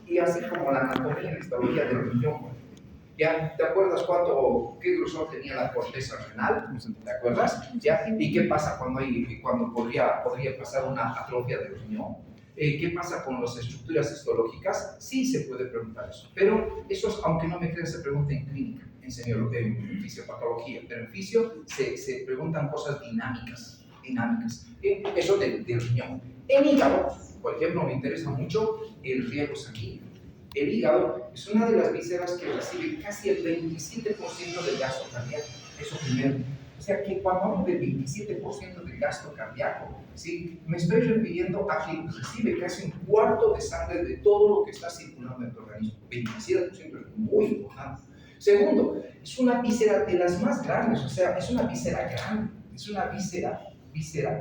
Y así como la anatomía y histología del riñón. ¿Ya? ¿Te acuerdas qué grosor tenía la corteza renal? ¿Te acuerdas? ¿Ya? ¿Y qué pasa cuando podría pasar una atrofia del riñón? ¿Qué pasa con las estructuras histológicas? Sí se puede preguntar eso, pero eso, aunque no me creas, se pregunta en clínica, en fisiopatología, pero en fisio se preguntan cosas dinámicas. Eso del riñón. En hígado, por ejemplo, me interesa mucho el riego sanguíneo. El hígado es una de las vísceras que recibe casi el 27% del gasto cardíaco. Eso primero. O sea que cuando hablo del 27% del gasto cardíaco, ¿sí? Me estoy refiriendo a que recibe casi un cuarto de sangre de todo lo que está circulando en tu organismo. 27% es muy importante. Segundo, es una víscera de las más grandes, o sea, es una víscera grande, es una víscera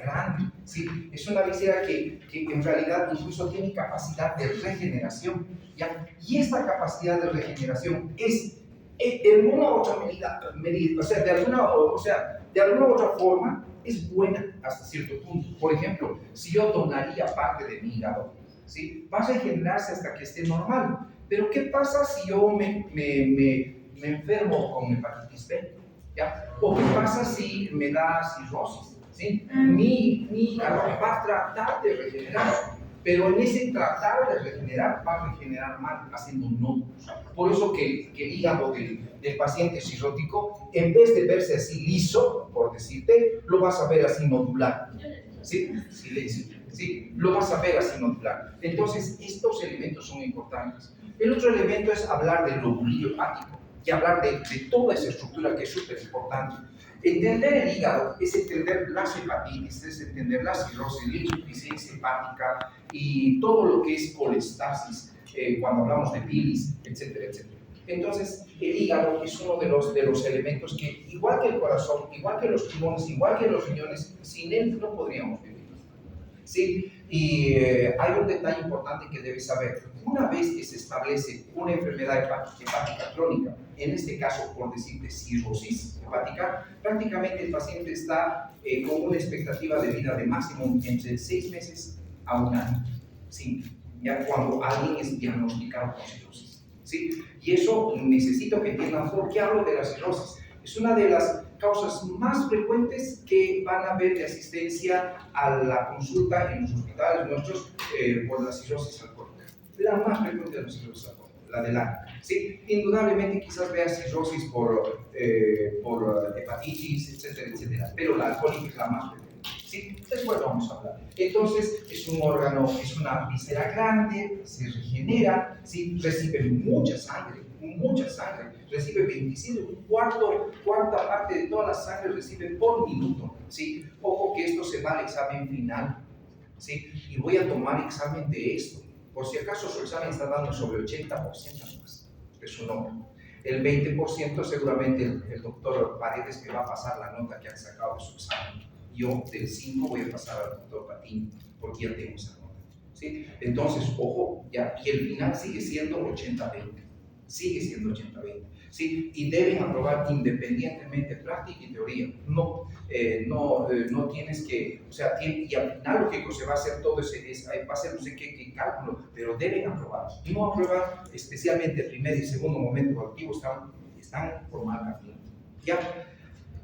grande, ¿sí? Es una víscera que en realidad incluso tiene capacidad de regeneración, ¿ya? Y esta capacidad de regeneración es en una u otra medida, de alguna u otra forma, es buena hasta cierto punto. Por ejemplo, si yo donaría parte de mi hígado, ¿sí? Va a regenerarse hasta que esté normal. Pero ¿qué pasa si yo me enfermo con hepatitis B? ¿Ya? ¿O qué pasa si me da cirrosis? ¿Sí? Mi hígado va a tratar de regenerar, pero en ese tratar de regenerar va a regenerar mal, haciendo nódulos. Por eso que el hígado del paciente cirrótico, en vez de verse así liso, por decirte, lo vas a ver así nodular. ¿Sí? Sí, lo vas a ver así nodular. Entonces, estos elementos son importantes. El otro elemento es hablar del lobulillo hepático y hablar de toda esa estructura que es súper importante. Entender el hígado es entender las hepatitis, es entender la cirrosis, la insuficiencia hepática y todo lo que es colestasis, cuando hablamos de bilis, etcétera, etcétera. Entonces, el hígado es uno de los elementos que, igual que el corazón, igual que los pulmones, igual que los riñones, sin él no podríamos vivir. ¿Sí? Y hay un detalle importante que debes saber. Una vez que se establece una enfermedad hepática crónica, en este caso, por decirte, cirrosis hepática, prácticamente el paciente está con una expectativa de vida de máximo entre 6 meses a 1 año. ¿Sí? Ya cuando alguien es diagnosticado con cirrosis. ¿Sí? Y eso necesito que entiendan por qué hablo de la cirrosis. Es una de las causas más frecuentes que van a haber de asistencia a la consulta en los hospitales nuestros por la cirrosis alcohólica. La más frecuente de la cirrosis alcohólica, la del año. ¿Sí? Indudablemente quizás veas cirrosis por hepatitis, etcétera, etcétera, pero la alcohólica es la más frecuente. ¿Sí? Después vamos a hablar. Entonces, es un órgano, es una víscera grande, se regenera, ¿sí? Recibe mucha sangre, recibe 25, cuarta parte de toda la sangre recibe por minuto, ¿sí? Ojo que esto se va al examen final, ¿sí? Y voy a tomar examen de esto, por si acaso su examen está dando sobre 80% más, es un no. El 20% seguramente el doctor Paredes me va a pasar la nota que han sacado de su examen. Yo del 5 voy a pasar al doctor Patín, porque ya tengo esa nota, ¿sí? Entonces, ojo, ya, y el final sigue siendo 80-20. Sigue siendo 80-20, ¿sí? Y deben aprobar independientemente práctica y teoría. No tienes que, o sea, y al final lógico se va a hacer todo va a ser no sé qué cálculo, pero deben aprobar. Y no aprueban, especialmente el primer y segundo momento activo, están por mal camino. ¿Ya?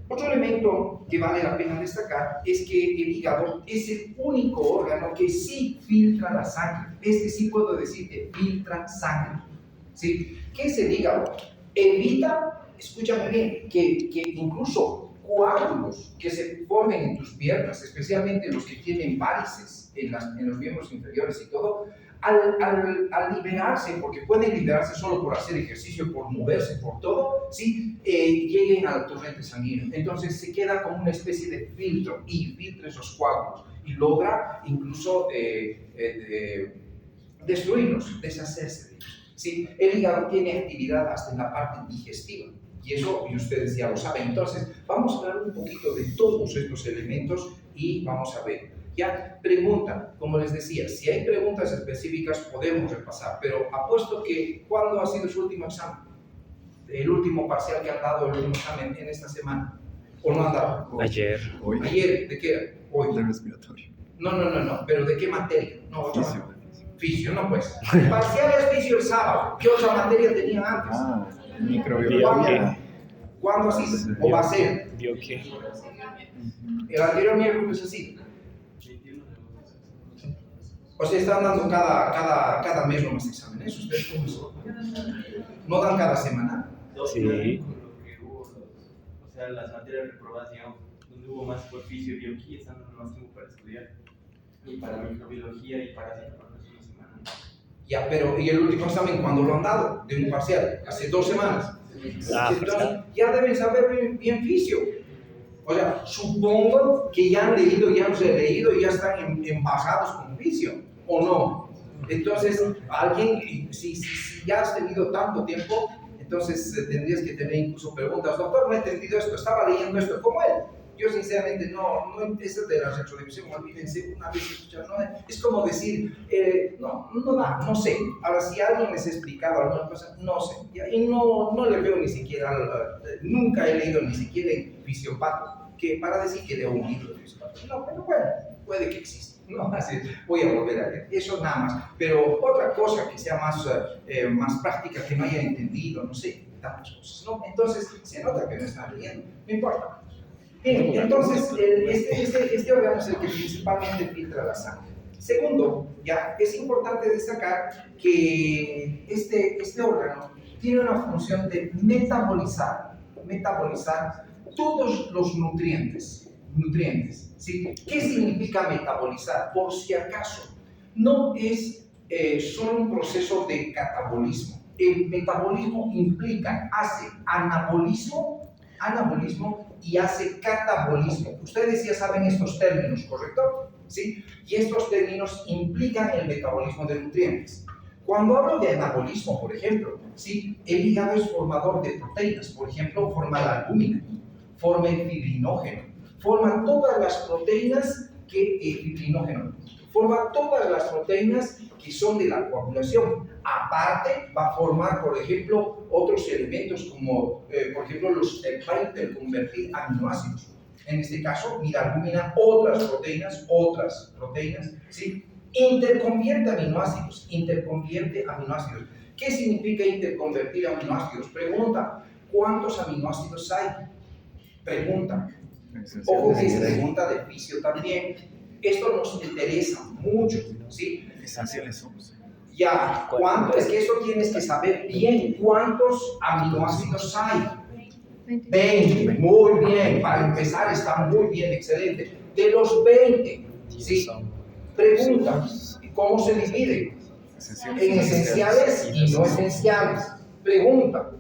Otro elemento que vale la pena destacar es que el hígado es el único órgano que sí filtra la sangre. Sí puedo decir que filtra sangre. ¿Sí? ¿Qué es el hígado? Evita, escúchame bien, que incluso coágulos que se formen en tus piernas, especialmente los que tienen varices en los miembros inferiores y todo, al liberarse, porque pueden liberarse solo por hacer ejercicio, por moverse, por todo, ¿sí? Lleguen al torrente sanguíneo. Entonces se queda como una especie de filtro y filtra esos coágulos y logra incluso destruirlos, deshacerse de ellos. ¿Sí? El hígado tiene actividad hasta en la parte digestiva, y eso y ustedes ya lo saben. Entonces, vamos a hablar un poquito de todos estos elementos y vamos a ver. Ya, pregunta, como les decía, si hay preguntas específicas podemos repasar, pero apuesto que ¿cuándo ha sido su último examen? El último parcial que han dado, el último examen en esta semana. ¿O no han dado? Ayer. Hoy. ¿Ayer? ¿De qué era? Hoy. De respiratorio. No, pero ¿de qué materia? No, Fisio. Fisio, no pues. Parciales fisio el sábado. ¿Qué otra materia tenía antes? Microbiología. ¿Cuándo así? ¿O va a ser? ¿Qué? El anterior miércoles así. O sea, están dando cada mes nomás exámenes. ¿Ustedes cómo son? ¿No dan cada semana? Sí. O sea, las materias reprobadas, digamos, donde hubo más por fisio y bioquímica, están dando más tiempo para estudiar. Y para microbiología y para psicología una semana. Ya, pero ¿y el último examen cuándo lo han dado? De un parcial, hace 2 semanas. Entonces, ya deben saber bien fisio. O sea, supongo que ya han leído, ya los he leído y ya están embajados con fisio, ¿o no? Entonces, alguien, si ya has tenido tanto tiempo, entonces tendrías que tener incluso preguntas. Doctor, no he entendido esto, estaba leyendo esto como él. Yo sinceramente no eso de la retrodifusión, olvídense, una vez escuchado, no, es como decir, no sé. Ahora, si alguien les ha explicado alguna cosa, no sé, y no le veo ni siquiera, nunca he leído ni siquiera en Fisiopato, que para decir que leo un libro de Fisiopato, no, pero bueno, puede que exista. No, así, voy a volver a leer, eso nada más, pero otra cosa que sea más práctica, que no haya entendido, no sé, tantas cosas, ¿no? Entonces, se nota que no están leyendo, no importa. Bien, entonces, este órgano es el que principalmente filtra la sangre. Segundo, ya es importante destacar que este órgano tiene una función de metabolizar todos los nutrientes, ¿sí? ¿Qué significa metabolizar? Por si acaso, no es solo un proceso de catabolismo. El metabolismo hace anabolismo y hace catabolismo. Ustedes ya saben estos términos, ¿correcto? ¿Sí? Y estos términos implican el metabolismo de nutrientes. Cuando hablo de anabolismo, por ejemplo, ¿sí? El hígado es formador de proteínas. Por ejemplo, forma la albúmina, forma el fibrinógeno, forma todas las proteínas forma todas las proteínas que son de la coagulación. Aparte, va a formar, por ejemplo, otros elementos como, por ejemplo, va a interconvertir aminoácidos. En este caso, mira, albúmina, otras proteínas, ¿sí? Interconvierte aminoácidos. ¿Qué significa interconvertir aminoácidos? Pregunta, ¿cuántos aminoácidos hay? Pregunta. Ojo que es pregunta de fisio también. Esto nos interesa mucho, ¿sí? Esenciales somos. Ya, ¿cuánto? Es que eso tienes que saber bien. ¿Cuántos aminoácidos hay? 20. Muy bien. Para empezar está muy bien, excelente. De los 20, ¿sí? Pregunta, ¿cómo se divide? En esenciales y no esenciales. Pregunta,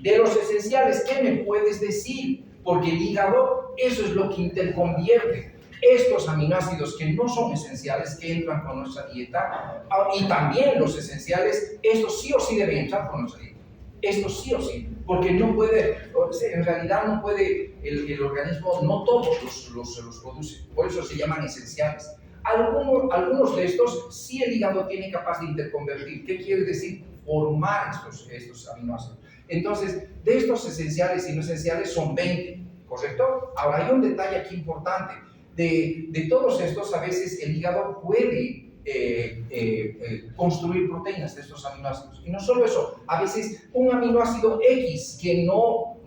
de los esenciales, ¿qué me puedes decir? Porque el hígado, eso es lo que interconvierte estos aminoácidos que no son esenciales, que entran con nuestra dieta, y también los esenciales, estos sí o sí deben entrar con nuestra dieta. Estos sí o sí, porque no puede, en realidad no puede, el organismo, no todos los produce, por eso se llaman esenciales. Algunos de estos sí el hígado tiene capaz de interconvertir. ¿Qué quiere decir? Formar estos aminoácidos. Entonces, de estos esenciales y no esenciales son 20, ¿correcto? Ahora, hay un detalle aquí importante. De todos estos, a veces el hígado puede construir proteínas de estos aminoácidos. Y no solo eso, a veces un aminoácido X que no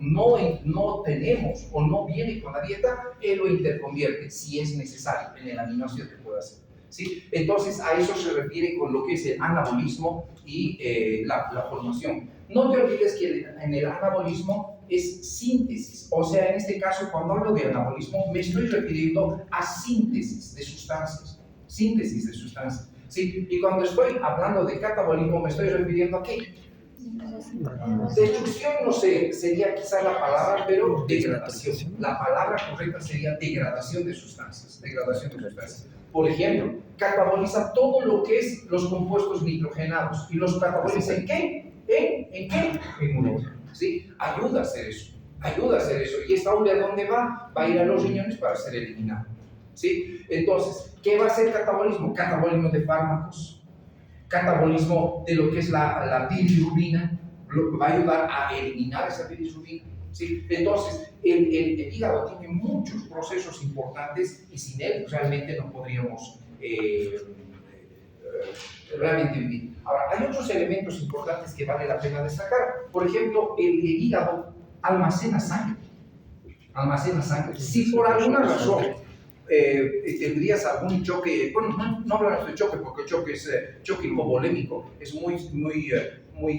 tenemos o no viene con la dieta, él lo interconvierte si es necesario en el aminoácido que pueda hacer. ¿Sí? Entonces, a eso se refiere con lo que es el anabolismo y la formación. No te olvides que en el anabolismo es síntesis, o sea, en este caso, cuando hablo de anabolismo, me estoy refiriendo a síntesis de sustancias, ¿sí? Y cuando estoy hablando de catabolismo, me estoy refiriendo a ¿qué? Destrucción, no sé, sería quizá la palabra, pero degradación. La palabra correcta sería degradación de sustancias. Por ejemplo, cataboliza todo lo que es los compuestos nitrogenados. ¿Y los cataboliza en qué? ¿En qué? En urea. ¿Sí? Ayuda a hacer eso. ¿Y esta urea dónde va? Va a ir a los riñones para ser eliminada. ¿Sí? Entonces, ¿qué va a hacer catabolismo? Catabolismo de fármacos, catabolismo de lo que es la bilirrubina, va a ayudar a eliminar esa bilirrubina. ¿Sí? Entonces, el hígado tiene muchos procesos importantes y sin él realmente no podríamos realmente vivir. Ahora, hay otros elementos importantes que vale la pena destacar. Por ejemplo, el hígado almacena sangre. Almacena sangre. Si por alguna razón tendrías algún choque, bueno, no hablamos de choque porque el choque es choque hipovolémico, es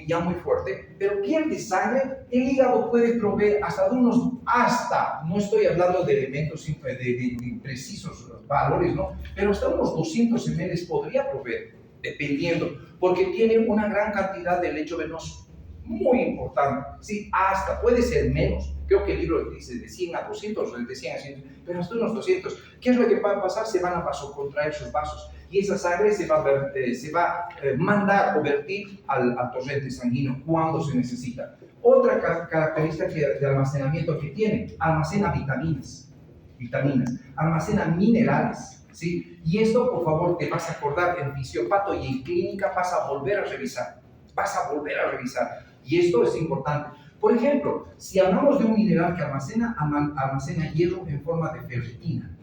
ya muy fuerte, pero pierde sangre, el hígado puede proveer no estoy hablando de elementos de imprecisos valores, ¿no? Pero hasta unos 200 ml podría proveer, dependiendo, porque tiene una gran cantidad de lecho venoso, muy importante, sí, hasta puede ser menos. Creo que el libro dice de 100 a 200, o de 100 a 100, pero hasta unos 200. ¿Qué es lo que va a pasar? Se van a vasocontraer sus vasos y esa sangre se va a mandar o vertir al torrente sanguíneo cuando se necesita. Otra característica de almacenamiento que tiene, almacena vitaminas, almacena minerales, ¿sí? Y esto, por favor, te vas a acordar en fisiopato y en clínica vas a volver a revisar. Y esto es importante. Por ejemplo, si hablamos de un mineral que almacena hierro en forma de ferritina,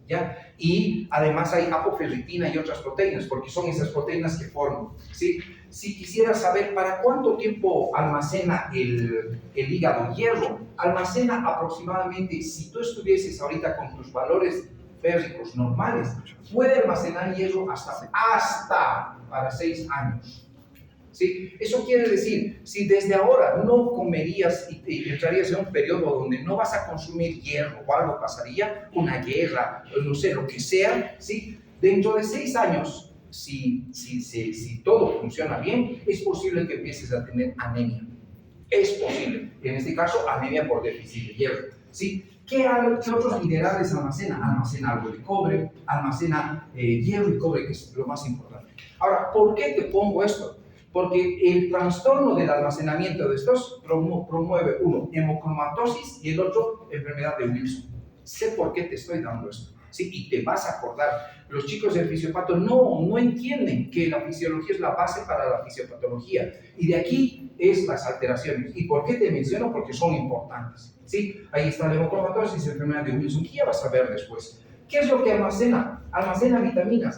¿ya? Y además hay apoferritina y otras proteínas, porque son esas proteínas que forman, ¿sí? Si quisiera saber para cuánto tiempo almacena el hígado hierro, almacena aproximadamente, si tú estuvieses ahorita con tus valores férricos normales, puede almacenar hierro hasta para 6 años. ¿Sí? Eso quiere decir, si desde ahora no comerías y entrarías en un periodo donde no vas a consumir hierro o algo pasaría, una guerra, no sé, lo que sea, ¿sí? Dentro de 6 años, si todo funciona bien, es posible que empieces a tener anemia. Es posible. En este caso, anemia por déficit de hierro, ¿sí? ¿Qué otros minerales almacena? Almacena algo de cobre, almacena hierro y cobre, que es lo más importante. Ahora, ¿por qué te pongo esto? Porque el trastorno del almacenamiento de estos promueve uno, hemocromatosis y el otro, enfermedad de Wilson. Sé por qué te estoy dando esto, ¿sí? Y te vas a acordar. Los chicos del fisiopato no entienden que la fisiología es la base para la fisiopatología. Y de aquí es las alteraciones. ¿Y por qué te menciono? Porque son importantes, ¿sí? Ahí está la hemocromatosis, enfermedad de Wilson, que ya vas a ver después. ¿Qué es lo que almacena? Almacena vitaminas,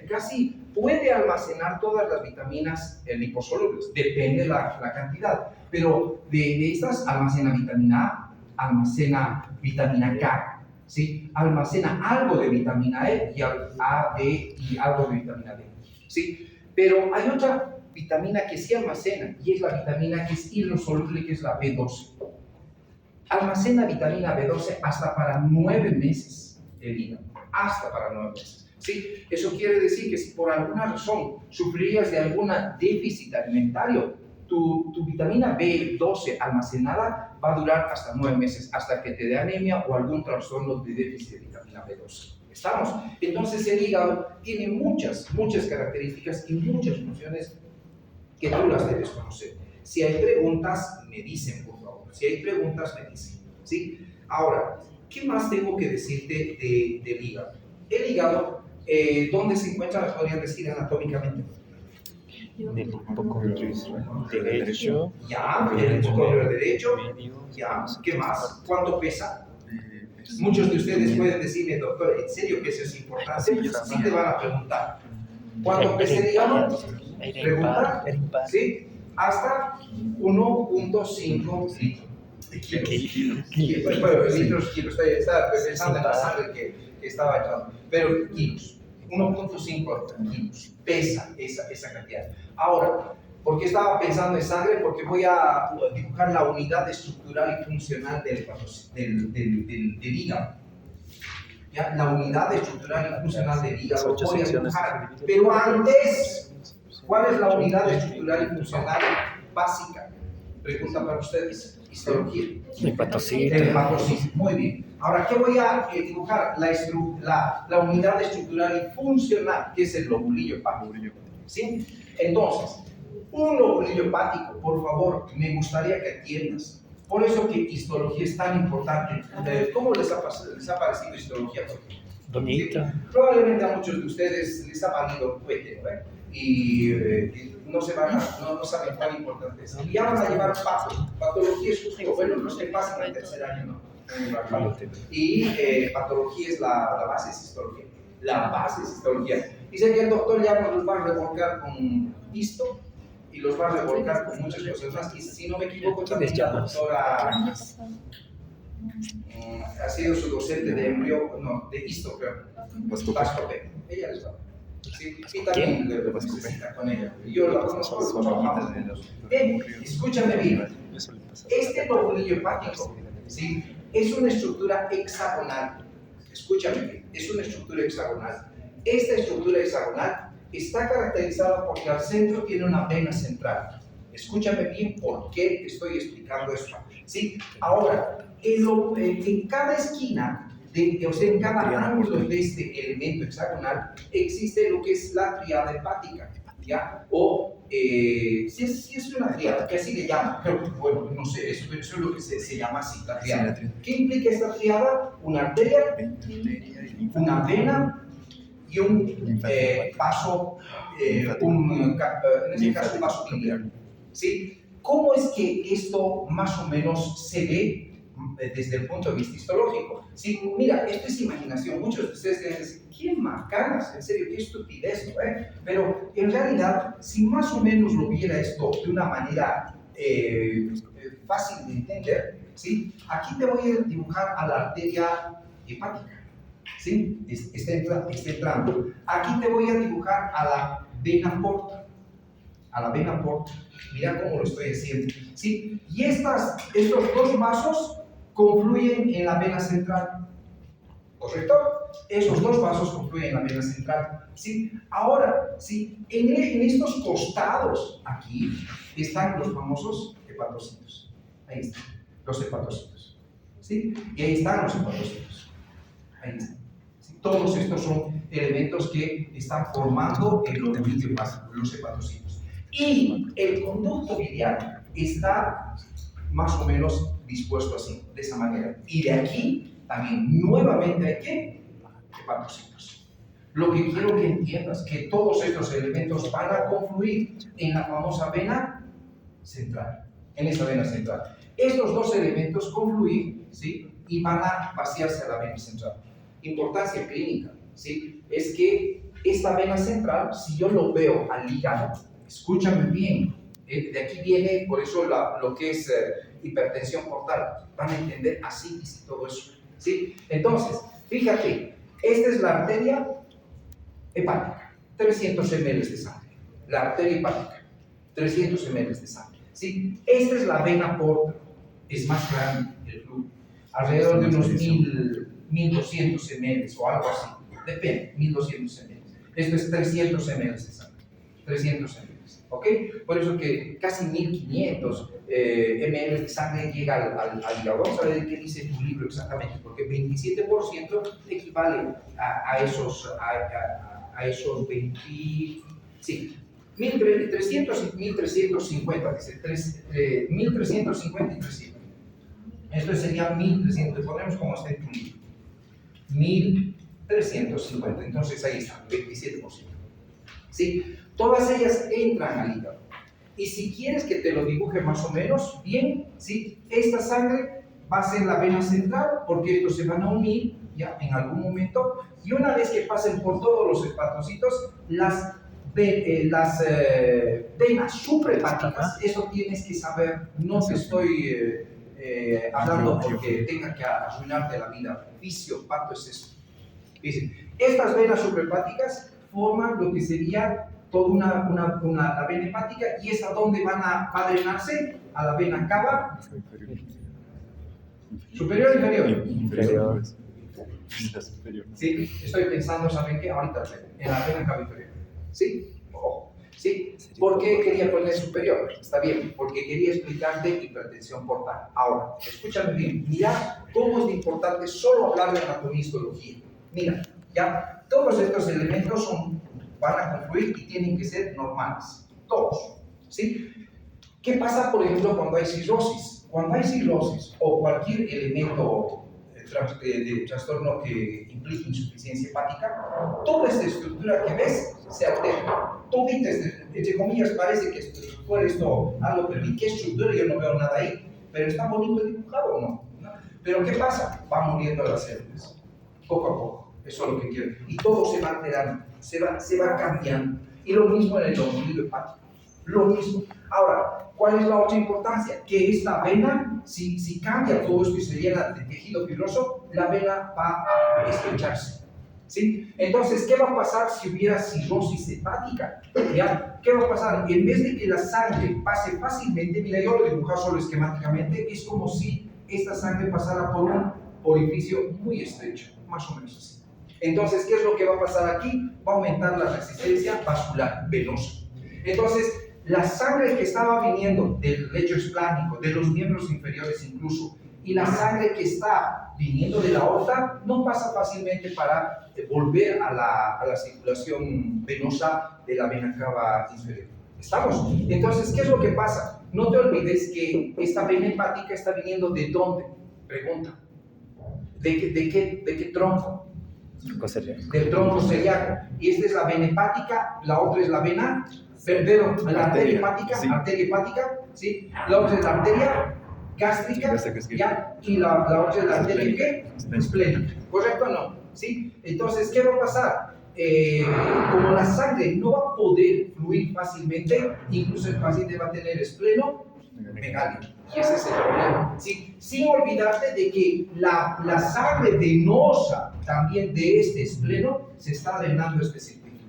casi puede almacenar todas las vitaminas liposolubles, depende de la cantidad, pero de estas almacena vitamina A, almacena vitamina K, ¿sí? Almacena algo de vitamina E y A, D y algo de vitamina D, ¿sí? Pero hay otra vitamina que sí almacena y es la vitamina que es hidrosoluble, que es la B12. Almacena vitamina B12 hasta para 9 meses. El hígado, hasta para 9 meses. ¿Sí? Eso quiere decir que si por alguna razón sufrirías de algún déficit alimentario, tu vitamina B12 almacenada va a durar hasta 9 meses, hasta que te dé anemia o algún trastorno de déficit de vitamina B12. ¿Estamos? Entonces el hígado tiene muchas características y muchas funciones que tú las debes conocer. Si hay preguntas, me dicen, por favor. Si hay preguntas, me dicen. ¿Sí? Ahora, ¿qué más tengo que decirte del hígado? El hígado, ¿dónde se encuentra? ¿Me podrían decir anatómicamente? En el hipocondrio derecho. Ya, en el hipocondrio derecho. Ya, ¿qué más? ¿Cuánto pesa? Muchos de ustedes pueden decirme, doctor, ¿en serio que eso es importante? Sí te van a preguntar. ¿Cuánto pesa el hígado? Pregunta, ¿sí? Hasta 1.5 litros. Litros, estaba pensando en la sangre que estaba echando, pero kilos, 1.5 kilos, pesa esa cantidad. Ahora, ¿por qué estaba pensando en sangre? Porque voy a dibujar la unidad estructural y funcional del hígado. ¿Ya? La unidad estructural y funcional del hígado voy a dibujar, pero antes, ¿cuál es la unidad estructural y funcional básica? Pregunta para ustedes. Histología. El hepatocito. El hepatocito. Muy bien. Ahora, ¿qué voy a dibujar? La unidad estructural y funcional, que es el lobulillo hepático. ¿Sí? Entonces, un lobulillo hepático, por favor, me gustaría que entiendas. Por eso que histología es tan importante. ¿Cómo les ha parecido histología? Bonita. Probablemente a muchos de ustedes les ha valido cohete, ¿no? Y no saben cuán importante es. Y ya van a llevar patología es justo, bueno, los que pasan en el tercer año, ¿no? Y patología es la base de histología. La base de histología. Dice que el doctor ya nos los va a revolcar con esto y los va a revolcar con muchas cosas más. Y si no me equivoco, también la doctora ha sido su docente de embrión, no, de histo, creo. Vascope. Ella les va. Sí, y también le necesita con ella. Yo la conozco, trabajamos. Escúchame bien. Este lobulillo hepático, ¿sí? Es una estructura hexagonal. Escúchame bien, es una estructura hexagonal. Esta estructura hexagonal está caracterizada porque al centro tiene una vena central. Escúchame bien por qué te estoy explicando esto. ¿Sí? Ahora, en cada esquina, o sea, en cada ángulo de este elemento hexagonal, existe lo que es la tríada hepática, ¿ya? O, si es una tríada, que así le llaman, pero bueno, no sé, eso es lo que se llama así, la tríada. ¿Qué implica esta tríada? Una arteria, una vena y un vaso, en este caso un vaso biliar. ¿Sí? ¿Cómo es que esto más o menos se ve desde el punto de vista histológico? ¿Sí? Mira, esto es imaginación. Muchos de ustedes dicen, ¿qué macanas? En serio, qué estupidez, ¿no? Pero en realidad, si más o menos lo viera esto de una manera fácil de entender, ¿sí? Aquí te voy a dibujar a la arteria hepática. ¿Sí? Está entrando. Aquí te voy a dibujar a la vena porta. A la vena porta. Mira cómo lo estoy haciendo. ¿Sí? Y estos dos vasos confluyen en la vena central. ¿Correcto? Esos dos vasos confluyen en la vena central. ¿Sí? Ahora, ¿sí? En estos costados, aquí, están los famosos hepatocitos. Ahí están, los hepatocitos. ¿Sí? Y ahí están los hepatocitos. Ahí están. ¿Sí? Todos estos son elementos que están formando el lobulillo hepático, los hepatocitos. Y el conducto biliar está más o menos dispuesto así, de esa manera. Y de aquí también nuevamente hay que hepatocitos. Lo que quiero que entiendas que todos estos elementos van a confluir en la famosa vena central, en esta vena central. Estos dos elementos confluyen, ¿sí? Y van a vaciarse a la vena central. Importancia clínica, ¿sí? Es que esta vena central, si yo lo veo al hígado, escúchame bien, de aquí viene, por eso lo que es hipertensión portal, van a entender así y todo eso, ¿sí? Entonces, fíjate, esta es la arteria hepática, 300 ml de sangre, la arteria hepática, 300 ml de sangre, ¿sí? Esta es la vena porta, es más grande el flujo, alrededor de unos 1200 ml o algo así, depende, 1200 ml. Esto es 300 ml de sangre, 300 ml. ¿Ok? Por eso que casi 1500 ml de sangre llega al hígado. Vamos a ver qué dice tu libro exactamente, porque 27% equivale a esos 20, sí, 1300 y 1350, dice 1350 y 300. Esto sería 1300, ponemos como está en tu libro, 1350, entonces ahí está, 27%. ¿Sí? Todas ellas entran al hígado. Y si quieres que te lo dibuje más o menos bien, ¿sí? Esta sangre va a ser la vena central, porque estos se van a unir ya en algún momento, y una vez que pasen por todos los hepatocitos, las venas suprahepáticas, eso tienes que saber, no te estoy hablando porque tenga que arruinarte la vida. Fisiopato es eso. Dicen, estas venas suprahepáticas forman lo que sería toda la vena hepática, y es a donde va a drenarse a la vena cava superior o inferior. Inferior. Sí, estoy pensando, ¿saben qué? Ahorita en la vena cava inferior. ¿Sí? Ojo. ¿Sí? ¿Por qué quería poner superior? Está bien, porque quería explicarte hipertensión portal. Ahora, escúchame bien, mira cómo es importante solo hablar de anatomía y histología. Mira, ya, todos estos elementos van a confluir y tienen que ser normales, todos, ¿sí? ¿Qué pasa, por ejemplo, cuando hay cirrosis? Cuando hay cirrosis o cualquier elemento de trastorno que implique insuficiencia hepática, toda esta estructura que ves se altera. Todita, entre comillas, parece que fuera esto algo, pero ¿y qué estructura? Yo no veo nada ahí, pero ¿está bonito dibujado o no? Pero ¿qué pasa? Van muriendo las células, poco a poco. Eso es lo que quiero. Y todo se va alterando, se va cambiando. Y lo mismo en el ombligo hepático. Lo mismo. Ahora, ¿cuál es la otra importancia? Que esta vena, si cambia todo esto y se llena de tejido fibroso, la vena va a estrecharse. ¿Sí? Entonces, ¿qué va a pasar si hubiera cirrosis hepática? ¿Ya? ¿Qué va a pasar? En vez de que la sangre pase fácilmente, mira, yo lo he dibujado solo esquemáticamente, es como si esta sangre pasara por un orificio muy estrecho, más o menos así. Entonces, ¿qué es lo que va a pasar aquí? Va a aumentar la resistencia vascular venosa. Entonces, la sangre que estaba viniendo del lecho esplánico, de los miembros inferiores incluso, y la sangre que está viniendo de la aorta, no pasa fácilmente para volver a la circulación venosa de la vena cava inferior. ¿Estamos? Entonces, ¿qué es lo que pasa? No te olvides que esta vena hepática está viniendo ¿de dónde? Pregunta. ¿De qué tronco? Del tronco celíaco. Y esta es la vena hepática, la otra es la vena, perdón, la arteria hepática, sí. Arteria hepática, ¿sí? La otra es la arteria gástrica, ¿ya? Y la otra es la arteria ¿qué? Esplénica. ¿Correcto o no? ¿Sí? Entonces, ¿qué va a pasar? Como la sangre no va a poder fluir fácilmente, incluso el paciente va a tener esplenomegalia. Y ese es el problema. ¿Sí? Sin olvidarte de que la sangre venosa también de este espleno se está drenando este circuito.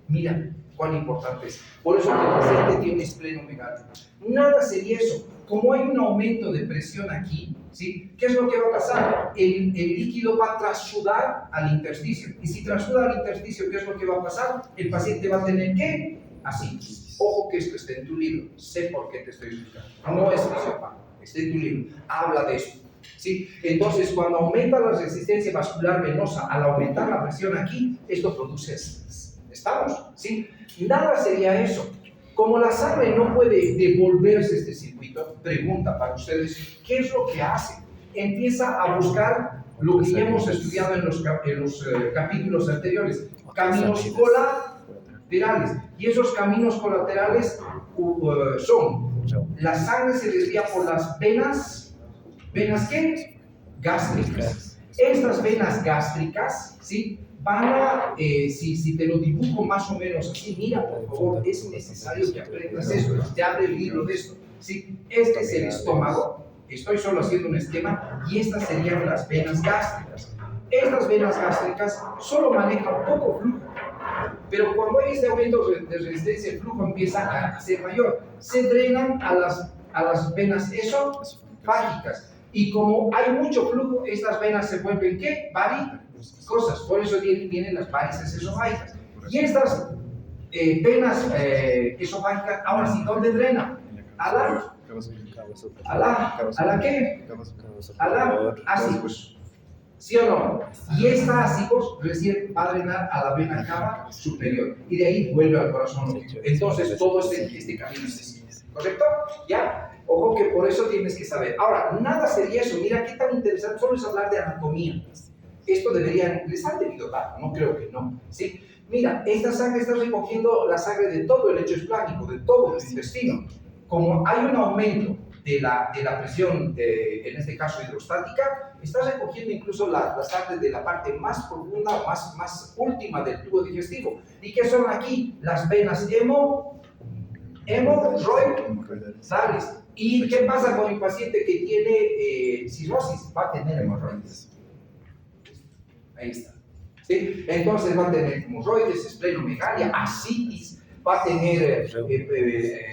Mira cuán importante es. Por eso que el paciente tiene esplenomegalia. Nada sería eso. Como hay un aumento de presión aquí, ¿sí? ¿Qué es lo que va a pasar? El líquido va a transudar al intersticio. Y si transuda al intersticio, ¿qué es lo que va a pasar? El paciente va a tener ¿qué? Así. Ojo que esto está en tu libro. Sé por qué te estoy explicando. No es que sepa. Está en tu libro. Habla de esto. ¿Sí? Entonces, cuando aumenta la resistencia vascular venosa, al aumentar la presión aquí, esto produce estrés. ¿Estamos? ¿Sí? Nada sería eso. Como la sangre no puede devolverse este circuito, pregunta para ustedes, ¿qué es lo que hace? Empieza a buscar lo que ya hemos estudiado en los capítulos anteriores, caminos colaterales. Y esos caminos colaterales son, la sangre se desvía por las venas ¿qué? Gástricas. Estas venas gástricas, ¿sí? Van a, si te lo dibujo más o menos así, mira por favor, es necesario que aprendas esto, te abre el libro de esto. ¿Sí? Este es el estómago, estoy solo haciendo un esquema, y estas serían las venas gástricas. Estas venas gástricas solo manejan poco flujo, pero cuando hay este aumento de resistencia, el flujo empieza a ser mayor. Se drenan a las venas esofágicas, y como hay mucho flujo, estas venas se vuelven ¿qué? Cosas, por eso vienen las varices esofágicas. Y estas venas esofágicas, ahora sí, ¿dónde drenan? ¿A la qué? A la ácigos. ¿Sí o no? Y esta ácigos recién va a drenar a la vena cava superior. Y de ahí vuelve al corazón. Entonces, todo este camino es así. ¿Correcto? ¿Ya? Ojo que por eso tienes que saber. Ahora, nada sería eso. Mira qué tan interesante. Solo es hablar de anatomía. Esto les han debido dar, no creo que no, ¿sí? Mira, esta sangre está recogiendo la sangre de todo el lecho esplánico, de todo el intestino. Como hay un aumento de la presión, en este caso hidrostática, está recogiendo incluso la sangre de la parte más profunda, más última del tubo digestivo. ¿Y qué son aquí? Las venas hemorroidales. ¿Y qué pasa con el paciente que tiene cirrosis? Va a tener hemorroides. Ahí está. ¿Sí? Entonces va a tener hemorroides, esplenomegalia, ascitis, va a tener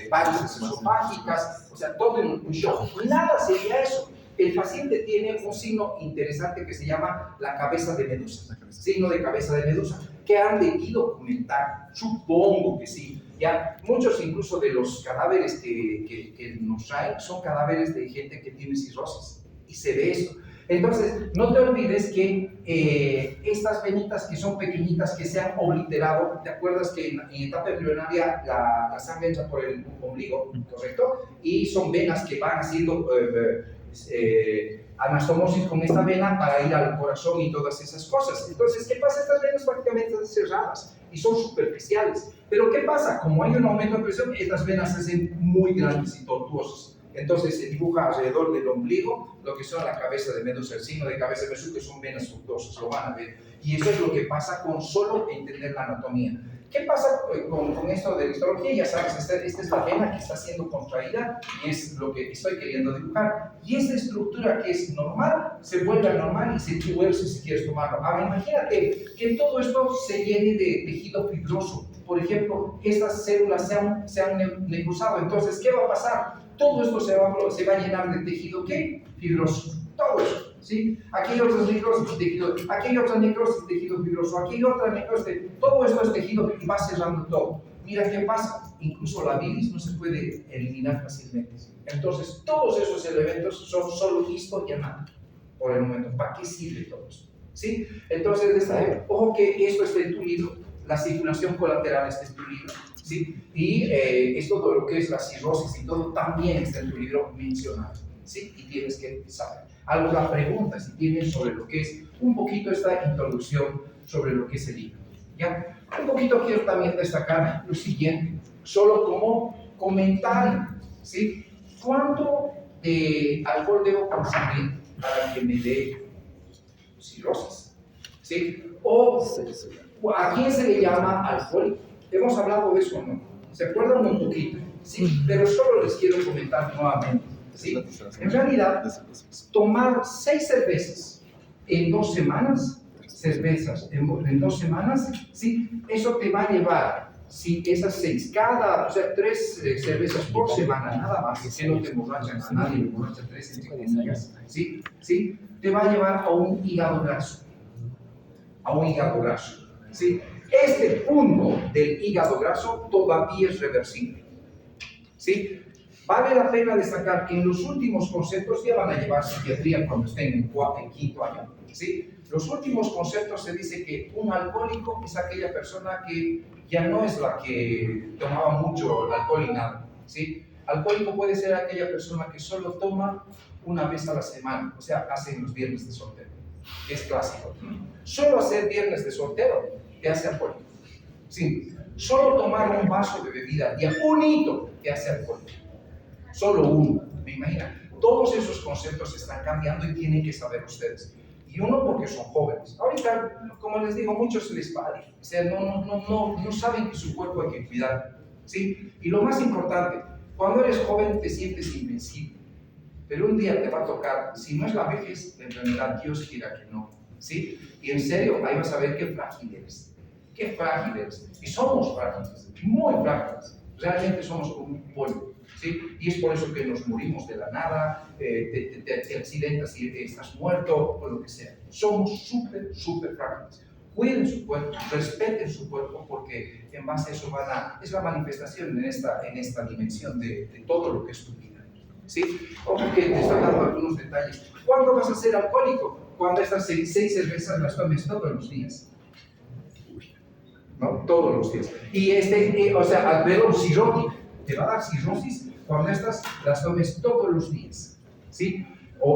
varices esofágicas, o sea, todo en un shock. Nada sería eso. El paciente tiene un signo interesante que se llama la cabeza de medusa, signo de cabeza de medusa, que han debido documentar, supongo que sí. Ya, muchos incluso de los cadáveres que nos traen son cadáveres de gente que tiene cirrosis, y se ve esto. Entonces, no te olvides que estas venitas que son pequeñitas, que se han obliterado, ¿te acuerdas que en etapa embrionaria la sangre entra por el ombligo, correcto? Y son venas que van haciendo anastomosis con esta vena para ir al corazón y todas esas cosas. Entonces, ¿qué pasa? Estas venas prácticamente están cerradas y son superficiales. Pero ¿qué pasa? Como hay un aumento de presión, estas venas se hacen muy grandes y tortuosas. Entonces se dibuja alrededor del ombligo lo que son la cabeza de Medusa, el signo de cabeza de Medusa, que son venas fructuosas, lo van a ver. Y eso es lo que pasa con solo entender la anatomía. ¿Qué pasa con esto de la histología? Ya sabes, esta es la vena que está siendo contraída y es lo que estoy queriendo dibujar. Y esta estructura que es normal se vuelve anormal y se tuerce si quieres tomarlo. Ahora imagínate que todo esto se llene de tejido fibroso. Por ejemplo, estas células se han necrosado. Entonces, ¿qué va a pasar? Todo esto se va a llenar de tejido, ¿qué? Fibroso. Todo eso, ¿sí? Aquí hay otras necrosis de tejido, aquí hay otras necrosis de tejido fibroso, aquí hay otra necrosis de... Todo esto es tejido y va cerrando todo. Mira qué pasa, incluso la bilis no se puede eliminar fácilmente. Entonces, todos esos elementos son solo historia nada, por el momento. ¿Para qué sirve todo esto? ¿Sí? Entonces, ojo que esto está en tu libro, la circulación colateral está en tu libro, ¿sí? Y esto todo lo que es la cirrosis y todo también está en tu libro mencionado, ¿sí? Y tienes que saber. Alguna pregunta si tienes sobre lo que es un poquito esta introducción sobre lo que es el hígado. ¿Ya? Un poquito quiero también destacar lo siguiente, solo como comentario, ¿sí? ¿Cuánto de alcohol debo consumir para que me dé cirrosis? ¿Sí? O ¿a quién se le llama alcohólico? Hemos hablado de eso, ¿no? ¿Se acuerdan un poquito? Sí, pero solo les quiero comentar nuevamente. ¿Sí? En realidad, tomar 6 cervezas en 2 semanas, en 2 semanas, ¿sí? Eso te va a llevar, si esas 6, o sea, 3 cervezas por semana, nada más, que no te emborrachan a nadie, emborrachan 3 entre comillas, ¿sí? ¿Sí? Te va a llevar a un hígado graso, ¿sí? Este punto del hígado graso todavía es reversible, ¿sí? Vale la pena destacar que en los últimos conceptos, ya van a llevar psiquiatría cuando estén en 5º año, ¿sí? Los últimos conceptos se dice que un alcohólico es aquella persona que ya no es la que tomaba mucho alcohol y nada, ¿sí? Alcohólico puede ser aquella persona que solo toma una vez a la semana, o sea, hacen los viernes de soltero, que es clásico. Solo hacer viernes de soltero te hace alcohólico, ¿sí? Solo tomar un vaso de bebida y un hito te hace alcohólico. Solo uno, me imagino. Todos esos conceptos están cambiando y tienen que saber ustedes. Y uno porque son jóvenes. Ahorita, como les digo, muchos se les vale. O sea, no saben que su cuerpo hay que cuidar, ¿sí? Y lo más importante, cuando eres joven te sientes invencible. Pero un día te va a tocar, si no es la vejez, la enfermedad, Dios quiera que no, ¿sí? Y en serio, ahí vas a ver qué frágil eres. Qué frágil eres. Y somos frágiles, muy frágiles. Realmente somos como un polvo. ¿Sí? Y es por eso que nos morimos de la nada, te accidentas y estás muerto o lo que sea. Somos súper frágiles. Cuiden su cuerpo, respeten su cuerpo, porque en base a eso es la manifestación en esta dimensión de todo lo que es tu vida. ¿Sí? Ojo que te estoy dando algunos detalles. ¿Cuándo vas a ser alcohólico? Cuando estas 6 cervezas las tomes todos los días. ¿No? Todos los días. Y o sea, al ver un cirrótico, te va a dar cirrosis cuando estas las tomes todos los días, ¿sí?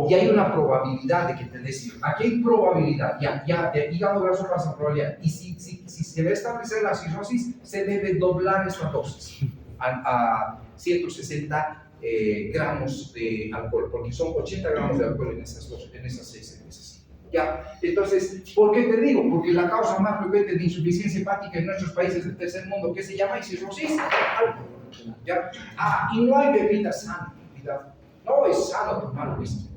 Y hay una probabilidad de que te des cirrosis. Aquí hay probabilidad, ya de hígado graso pasa probabilidad. Y si se va a establecer la cirrosis, se debe doblar esta dosis a 160 gramos de alcohol, porque son 80 gramos de alcohol en esas 6 cervezas. ¿Ya? Entonces, ¿por qué te digo? Porque la causa más frecuente de insuficiencia hepática en nuestros países del tercer mundo, ¿qué se llama? Cirrosis. ¿Ya? Y no hay bebida sana, cuidado. No es sano tomar whisky,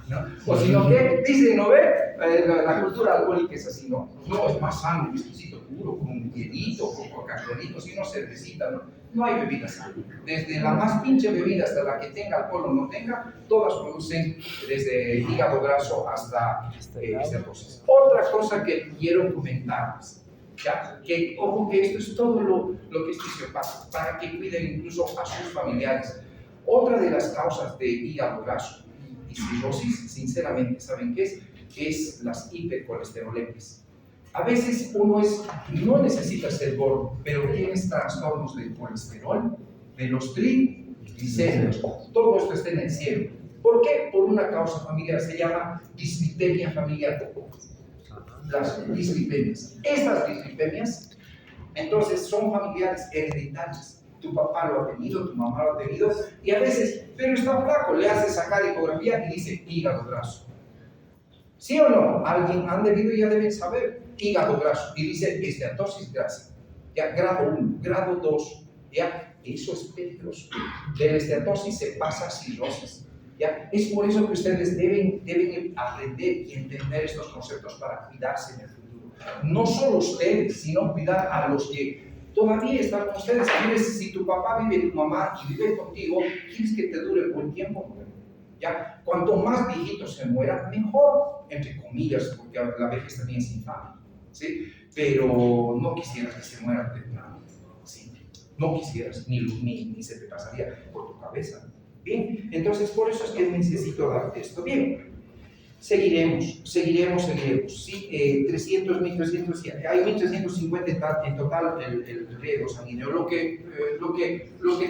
¿no? O sino que dicen, ¿no ve? La cultura alcohólica es así, ¿no? No, es más sano un whiskycito puro, con un hielito, con Coca-Colito, sino cervecita, ¿no? No hay bebida sana. Desde la más pinche bebida hasta la que tenga alcohol o no tenga, todas producen desde hígado graso hasta cirrosis. Otra cosa que quiero comentarles, ¿ya? Que ojo que esto es todo lo que es fisiopático, para que cuiden incluso a sus familiares. Otra de las causas de hígado graso y cirrosis, sinceramente, ¿saben qué es? Es las hipercolesterolemias. A veces uno no necesita ser gordo, pero tienes trastornos de colesterol, de los triglicéridos. Todo esto está en el cielo. ¿Por qué? Por una causa familiar, se llama dislipemia familiar. Las dislipemias. Estas dislipemias, entonces, son familiares hereditarias. tu papá lo ha tenido, tu mamá lo ha tenido, y a veces, pero está flaco, le hace sacar ecografía y dice hígado graso. ¿Sí o no? Alguien han debido ya deben saber, hígado graso, y dice esteatosis grasa, ya grado 1, grado 2, ya, eso es peligroso. De la esteatosis se pasa a cirrosis. ¿Ya? Es por eso que ustedes deben aprender y entender estos conceptos para cuidarse en el futuro. No solo ustedes, sino cuidar a los que todavía están con ustedes. Si tu papá vive, tu mamá y vive contigo, quieres que te dure buen tiempo. ¿Ya? Cuanto más viejitos se mueran, mejor, entre comillas, porque la vejez también es infame, ¿sí? Pero no quisieras que se mueran temprano, ¿sí? No quisieras, ni se te pasaría por tu cabeza. Bien, entonces por eso es que necesito darte esto. Bien, seguiremos. Sí, 300, 1300, hay 1350 en total el riego sanguíneo. Lo que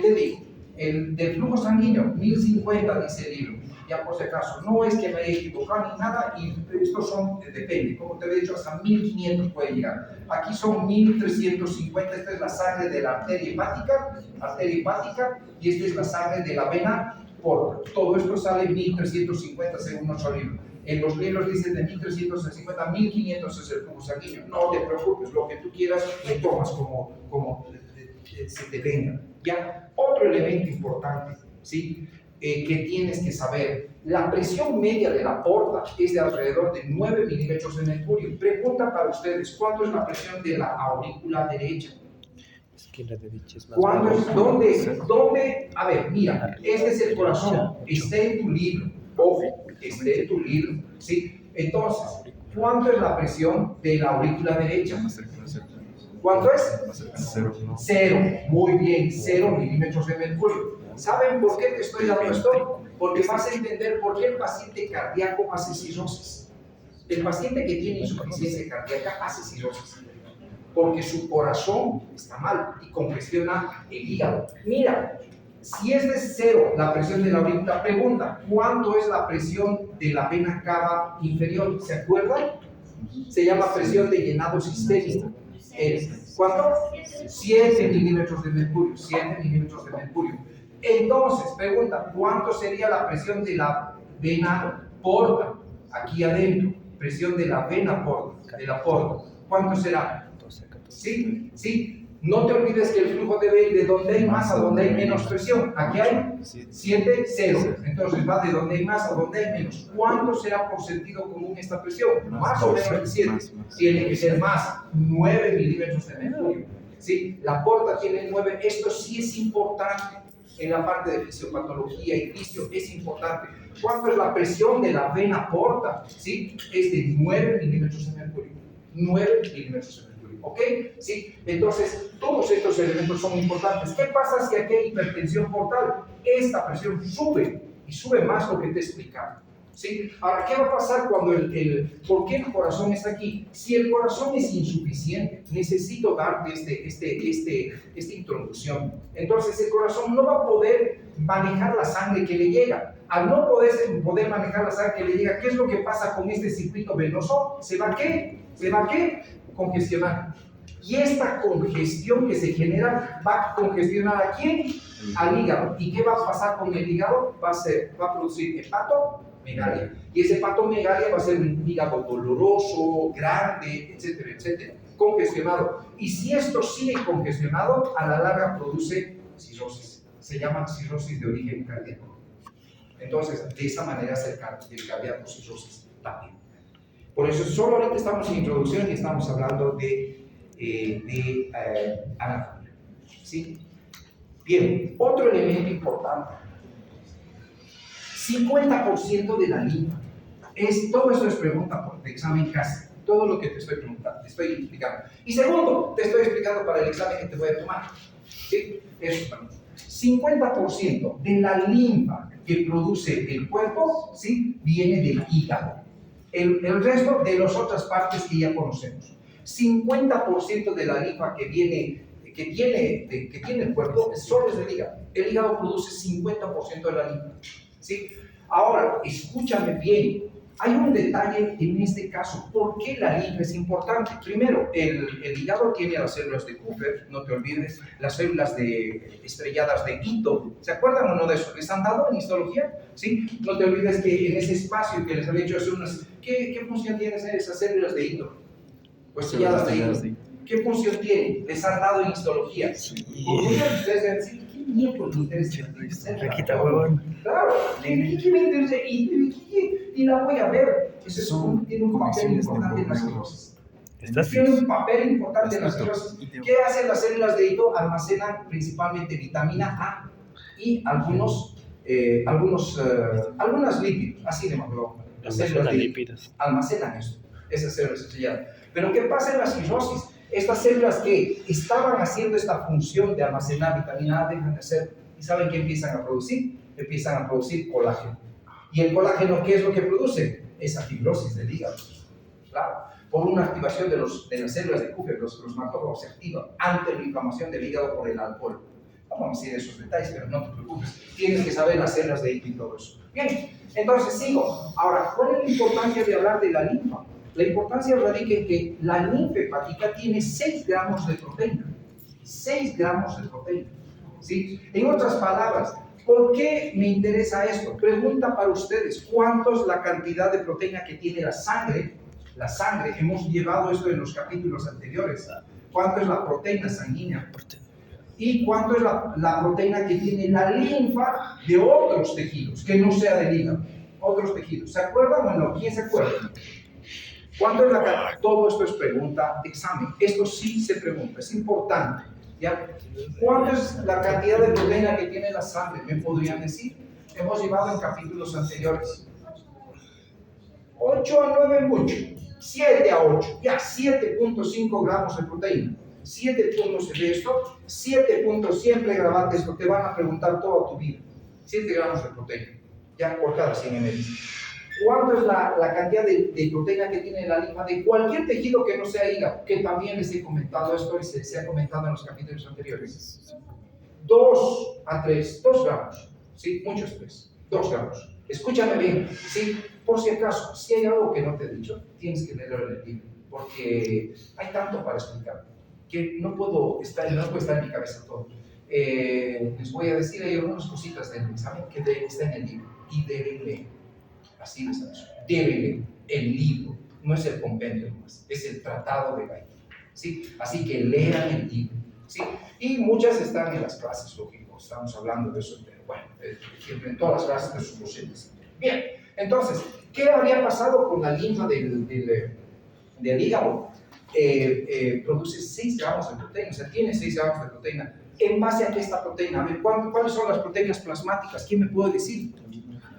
te digo, el del flujo sanguíneo, 1050 dice el libro. Ya por si acaso, no es que me haya equivocado ni nada, y estos son, depende, como te he dicho, hasta 1500 puede llegar. Aquí son 1350, esta es la sangre de la arteria hepática, y esta es la sangre de la vena porta. Todo esto sale 1350 según nuestro libro. En los libros dicen de 1350 a 1500 es el flujo sanguíneo. No te preocupes, lo que tú quieras lo tomas como se te venga. Ya, otro elemento importante, ¿sí? Que tienes que saber, la presión media de la porta es de alrededor de 9 milímetros de mercurio. Pregunta para ustedes, ¿cuánto es la presión de la aurícula derecha? Es que la derecha es más ¿Cuándo es? baja. ¿Dónde? A ver, mira, este es el corazón, está en tu libro, ojo, está en tu libro, ¿sí? Entonces, ¿cuánto es la presión de la aurícula derecha? ¿Cuánto es? 0, muy bien, 0 milímetros de mercurio. ¿Saben por qué te estoy dando esto? Porque vas a entender por qué el paciente cardíaco hace cirrosis. El paciente que tiene insuficiencia cardíaca hace cirrosis. Porque su corazón está mal y congestiona el hígado. Mira, si es de 0 la presión de la aurícula, pregunta, ¿cuánto es la presión de la vena cava inferior? ¿Se acuerdan? Se llama presión de llenado sistémico. ¿Cuánto? 7 milímetros de mercurio. 7 milímetros de mercurio. Entonces, pregunta, ¿cuánto sería la presión de la vena porta? Aquí adentro, presión de la vena porta, de la porta. ¿Cuánto será? Sí, sí. No te olvides que el flujo debe ir de donde hay más a donde hay menos presión. Aquí hay 7, 0. Entonces va de donde hay más a donde hay menos. ¿Cuánto será por sentido común esta presión? Más o menos de 7. Tiene que ser más, 9 milímetros de mercurio. ¿Sí? La porta tiene 9. Esto sí es importante en la parte de fisiopatología y fisio, es importante. ¿Cuánto es la presión de la vena porta? ¿Sí? Es de 9 milímetros de mercurio. 9 milímetros de mercurio. ¿Ok? ¿Sí? Entonces, todos estos elementos son importantes. ¿Qué pasa si aquí hay hipertensión portal? Esta presión sube, y sube más lo que te he explicado. ¿Sí? Ahora, ¿qué va a pasar cuando por qué el corazón está aquí? Si el corazón es insuficiente, necesito darte esta introducción. Entonces, el corazón no va a poder manejar la sangre que le llega. Al no poder manejar la sangre que le llega, ¿qué es lo que pasa con este circuito venoso? ¿Se va a qué? Congestionar. Y esta congestión que se genera va a congestionar ¿a quién? Al hígado. ¿Y qué va a pasar con el hígado? Va a producir hepatomegalia. Y esa hepatomegalia va a ser un hígado doloroso, grande, etcétera, etcétera. Congestionado. Y si esto sigue congestionado, a la larga produce cirrosis. Se llama cirrosis de origen cardíaco. Entonces, de esa manera se el cardíaco cirrosis también. Por eso, solo ahorita estamos en introducción y estamos hablando de anatomía. ¿Sí? Bien, otro elemento importante. 50% de la linfa. Todo esto es pregunta de examen casi. Todo lo que te estoy preguntando, te estoy explicando. Y segundo, te estoy explicando para el examen que te voy a tomar. ¿Sí? Eso también. 50% de la linfa que produce el cuerpo, ¿sí? Viene del hígado. El resto de las otras partes que ya conocemos. 50% de la linfa que tiene el cuerpo solo es del hígado. El hígado produce 50% de la linfa. ¿Sí? Ahora, escúchame bien. hay un detalle en este caso. ¿Por qué la linfa es importante? Primero, el hígado tiene las células de Kupffer, no te olvides, las células estrelladas de Ito. ¿Se acuerdan o no de eso? ¿Les han dado en histología? ¿Sí? No te olvides que en ese espacio que les han hecho hace unas... ¿Qué función tienen esas células de Ito? Pues estrelladas de Ito. ¿Qué función tienen? Les han dado en histología. Ustedes van a decir, ¿qué miércoles ustedes tienen? Requita huevón. Claro, ¿qué me interesa? Y la voy a ver. Eso tiene un papel importante en la cirrosis. Tiene un papel importante en la cirrosis. ¿Qué hacen las células de Ito? Almacenan principalmente vitamina A y algunos lípidos, así de macro. Las células de lípidos almacenan eso, esas células estrelladas. Pero ¿qué pasa en la cirrosis? Estas células que estaban haciendo esta función de almacenar vitamina A dejan de hacer. ¿Y saben qué empiezan a producir? Empiezan a producir colágeno. ¿Y el colágeno qué es lo que produce? Esa fibrosis del hígado. Claro, por una activación de las células de Kupffer, los macrófagos se activan ante la inflamación del hígado por el alcohol. No vamos a ir a esos detalles, pero no te preocupes. Tienes que saber las células de Ito y todo eso. Bien, entonces sigo. Ahora, ¿cuál es la importancia de hablar de la linfa? La importancia radica en que la linfa hepática tiene 6 gramos de proteína. 6 gramos de proteína. ¿Sí? En otras palabras, ¿por qué me interesa esto? Pregunta para ustedes, ¿cuánto es la cantidad de proteína que tiene la sangre? La sangre, hemos llevado esto en los capítulos anteriores. ¿Cuánto es la proteína sanguínea? ¿Y cuánto es la proteína que tiene la linfa de otros tejidos, que no sea del hígado? Otros tejidos. ¿Se acuerdan o no? ¿Quién se acuerda? ¿Cuánto es la cantidad? Todo esto es pregunta de examen. Esto sí se pregunta, es importante. ¿Ya? ¿Cuánto es la cantidad de proteína que tiene la sangre? ¿Me podrían decir? Hemos llevado en capítulos anteriores. 8 a 9 mucho. 7 a 8. Ya, 7.5 gramos de proteína. 7 puntos de esto. 7 puntos, siempre grabate esto. Te van a preguntar toda tu vida. 7 gramos de proteína. Ya por cada 100 ml. ¿Cuánto es la cantidad de proteína que tiene la linfa de cualquier tejido que no sea hígado? Que también les he comentado esto y se ha comentado en los capítulos anteriores. 2 a 3, 2 gramos. ¿Sí? Muchos 3. 2 gramos. Escúchame bien. ¿Sí? Por si acaso, si hay algo que no te he dicho, tienes que leerlo en el libro. Porque hay tanto para explicar que no puedo estar en mi cabeza todo. Les voy a decir, hay algunas cositas del examen que está en el libro y deben leer. Así les ha dicho. Deben leer el libro, no es el compendio más, es el tratado de Gay. ¿Sí? Así que lean el libro. ¿Sí? Y muchas están en las clases, lógico, estamos hablando de eso, pero bueno, en todas las clases de sus docentes. Bien, entonces, ¿qué había pasado con la linfa del hígado? Produce 6 gramos de proteína, o sea, tiene 6 gramos de proteína. ¿En base a qué esta proteína? A ver, ¿cuáles son las proteínas plasmáticas? ¿Quién me puede decir?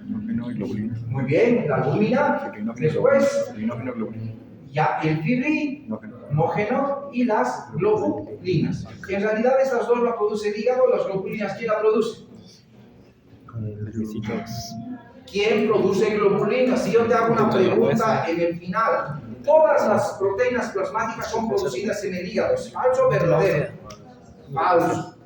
Fibrinógeno y globulina. Muy bien, la albúmina, después, Fibrinógeno y globulina. ya el fibrinógeno y las globulinas. En realidad esas dos las produce el hígado, las globulinas, ¿quién la produce? ¿Quién produce globulinas? Si yo te hago una pregunta en el final, todas las proteínas plasmáticas son producidas en el hígado, ¿es falso o verdadero? Falso.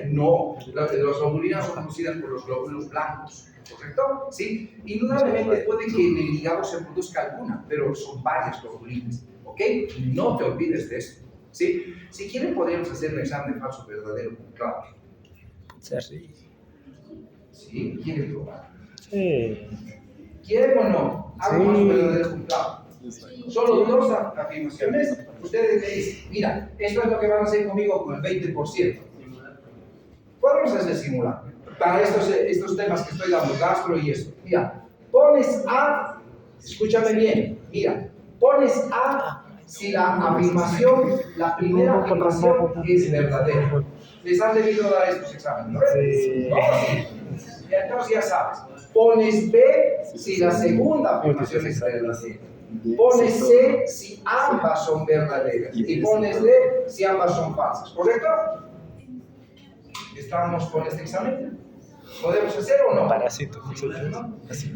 No, las globulinas son producidas por los glóbulos blancos. ¿Correcto? ¿Sí? Indudablemente puede que en el hígado se produzca alguna, pero son varias globulinas. ¿Ok? No te olvides de esto. ¿Sí? Si quieren, podríamos hacer un examen de falso verdadero con clave. ¿Sí? ¿Quieren probar? Sí. ¿Quieren o no? Hago falso verdadero con clave. Solo 2 afirmaciones. Ustedes me dicen, mira, esto es lo que van a hacer conmigo con el 20%. Podemos hacer simular. Para estos temas que estoy dando, gastro y esto. Mira, pones A, escúchame bien, mira, pones A si la afirmación, la primera afirmación es verdadera. Les han debido dar estos exámenes, ¿no? Sí. Y entonces ya sabes. Pones B si la segunda afirmación es verdadera. Pones C si ambas son verdaderas. Y pones D si ambas son falsas, ¿correcto? ¿Estamos con este examen? ¿Podemos hacer o no? Parásito. Así.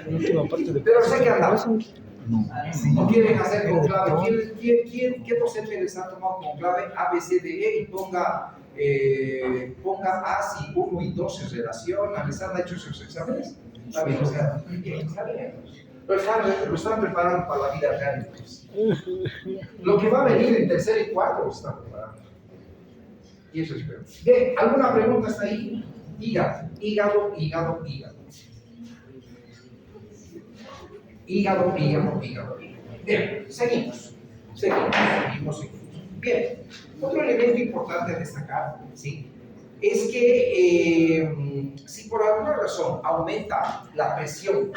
Última parte de. Pero sé que andamos. No quieren hacer con clave. ¿Qué docente les ha tomado con clave A, B, C, D, E y ponga A si 1 y 2 se relacionan? ¿Les han hecho esos exámenes? Está bien, o sea, está bien. Lo están preparando para la vida real. Pues. Lo que va a venir en tercer y cuarto lo están preparando. Y eso es peor. Bien, ¿alguna pregunta hasta ahí? Hígado. Bien, seguimos. Bien, otro elemento importante a destacar, ¿sí? Es que si por alguna razón aumenta la presión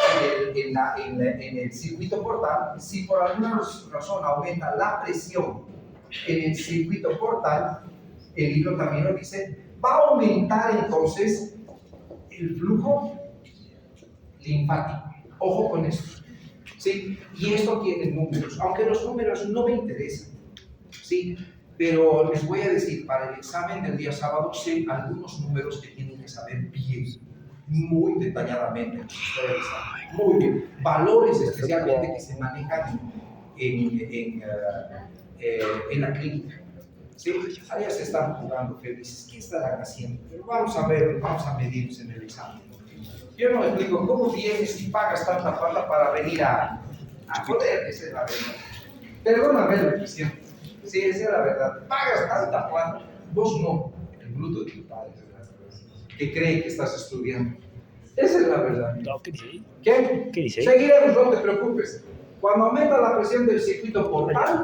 en el circuito portal, si por alguna razón aumenta la presión en el circuito portal, el libro también lo dice, va a aumentar entonces el flujo linfático. Ojo con esto, ¿sí? Y esto tiene números, aunque los números no me interesan, ¿sí? Pero les voy a decir, para el examen del día sábado, sé algunos números que tienen que saber bien, muy detalladamente, muy bien, valores especialmente que se manejan en la clínica. ¿Sí? Allá se están jugando felices, ¿qué estarán haciendo? Pero vamos a ver, vamos a medirnos en el examen. Yo no me explico, ¿cómo vienes y pagas tanta plata para venir a joder? Esa es la verdad. Perdóname la expresión. Sí, esa es la verdad. Pagas tanta plata, vos no, el bruto de tu padre, que cree que estás estudiando. Esa es la verdad. No, ¿qué dice? ¿Qué? ¿Qué dice? Seguiremos, no te preocupes. Cuando aumenta la presión del circuito portal,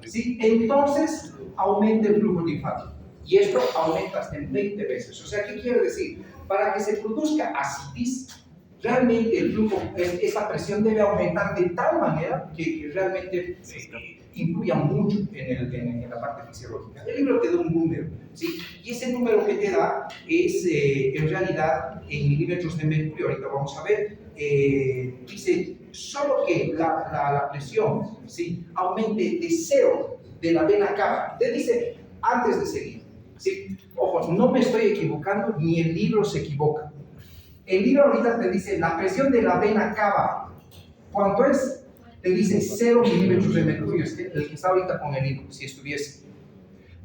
sí, entonces aumenta el flujo linfático. Y esto aumenta hasta en 20 veces. O sea, ¿qué quiere decir? Para que se produzca ascitis, realmente el flujo, esa presión debe aumentar de tal manera que realmente influya mucho en la parte fisiológica. El libro te da un número, ¿sí? Y ese número que te da es, en realidad, en milímetros de mercurio. Ahorita vamos a ver, dice, solo que la presión, ¿sí?, aumente de 0 de la vena cava. Te dice, antes de seguir, ¿sí? Ojo, no me estoy equivocando, ni el libro se equivoca. El libro ahorita te dice, la presión de la vena cava, ¿cuánto es? Te dice 0 milímetros de mercurio, es el que está ahorita con el libro, si estuviese.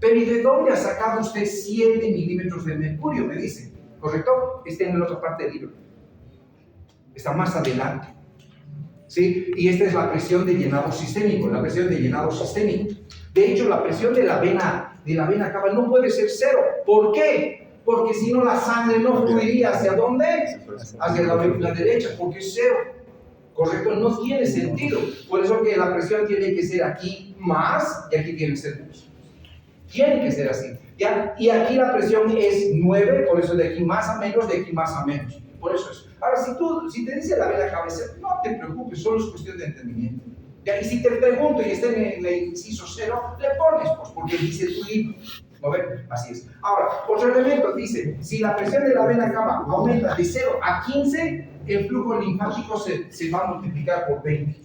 Pero ¿y de dónde ha sacado usted 7 milímetros de mercurio? Me dice, ¿correcto? Está en la otra parte del libro. Está más adelante. ¿Sí? Y esta es la presión de llenado sistémico, la presión de llenado sistémico. De hecho, la presión de la vena cava no puede ser 0. ¿Por qué? Porque si no la sangre no fluiría ¿hacia dónde? Hacia la médula derecha, porque es 0. ¿Correcto? No tiene sentido. Por eso que la presión tiene que ser aquí más y aquí tiene que ser menos. Tiene que ser así. ¿Ya? Y aquí la presión es 9, por eso de aquí más a menos, de aquí más a menos. Por eso es. Ahora, si te dice la vena cabecera, no te preocupes, solo es cuestión de entendimiento. ¿Ya? Y si te pregunto y está en el inciso 0, le pones, pues, porque dice tu libro. ¿No ven? Así es. Ahora, otro elemento dice, si la presión de la vena cava aumenta de 0 a 15, el flujo linfático se va a multiplicar por 20.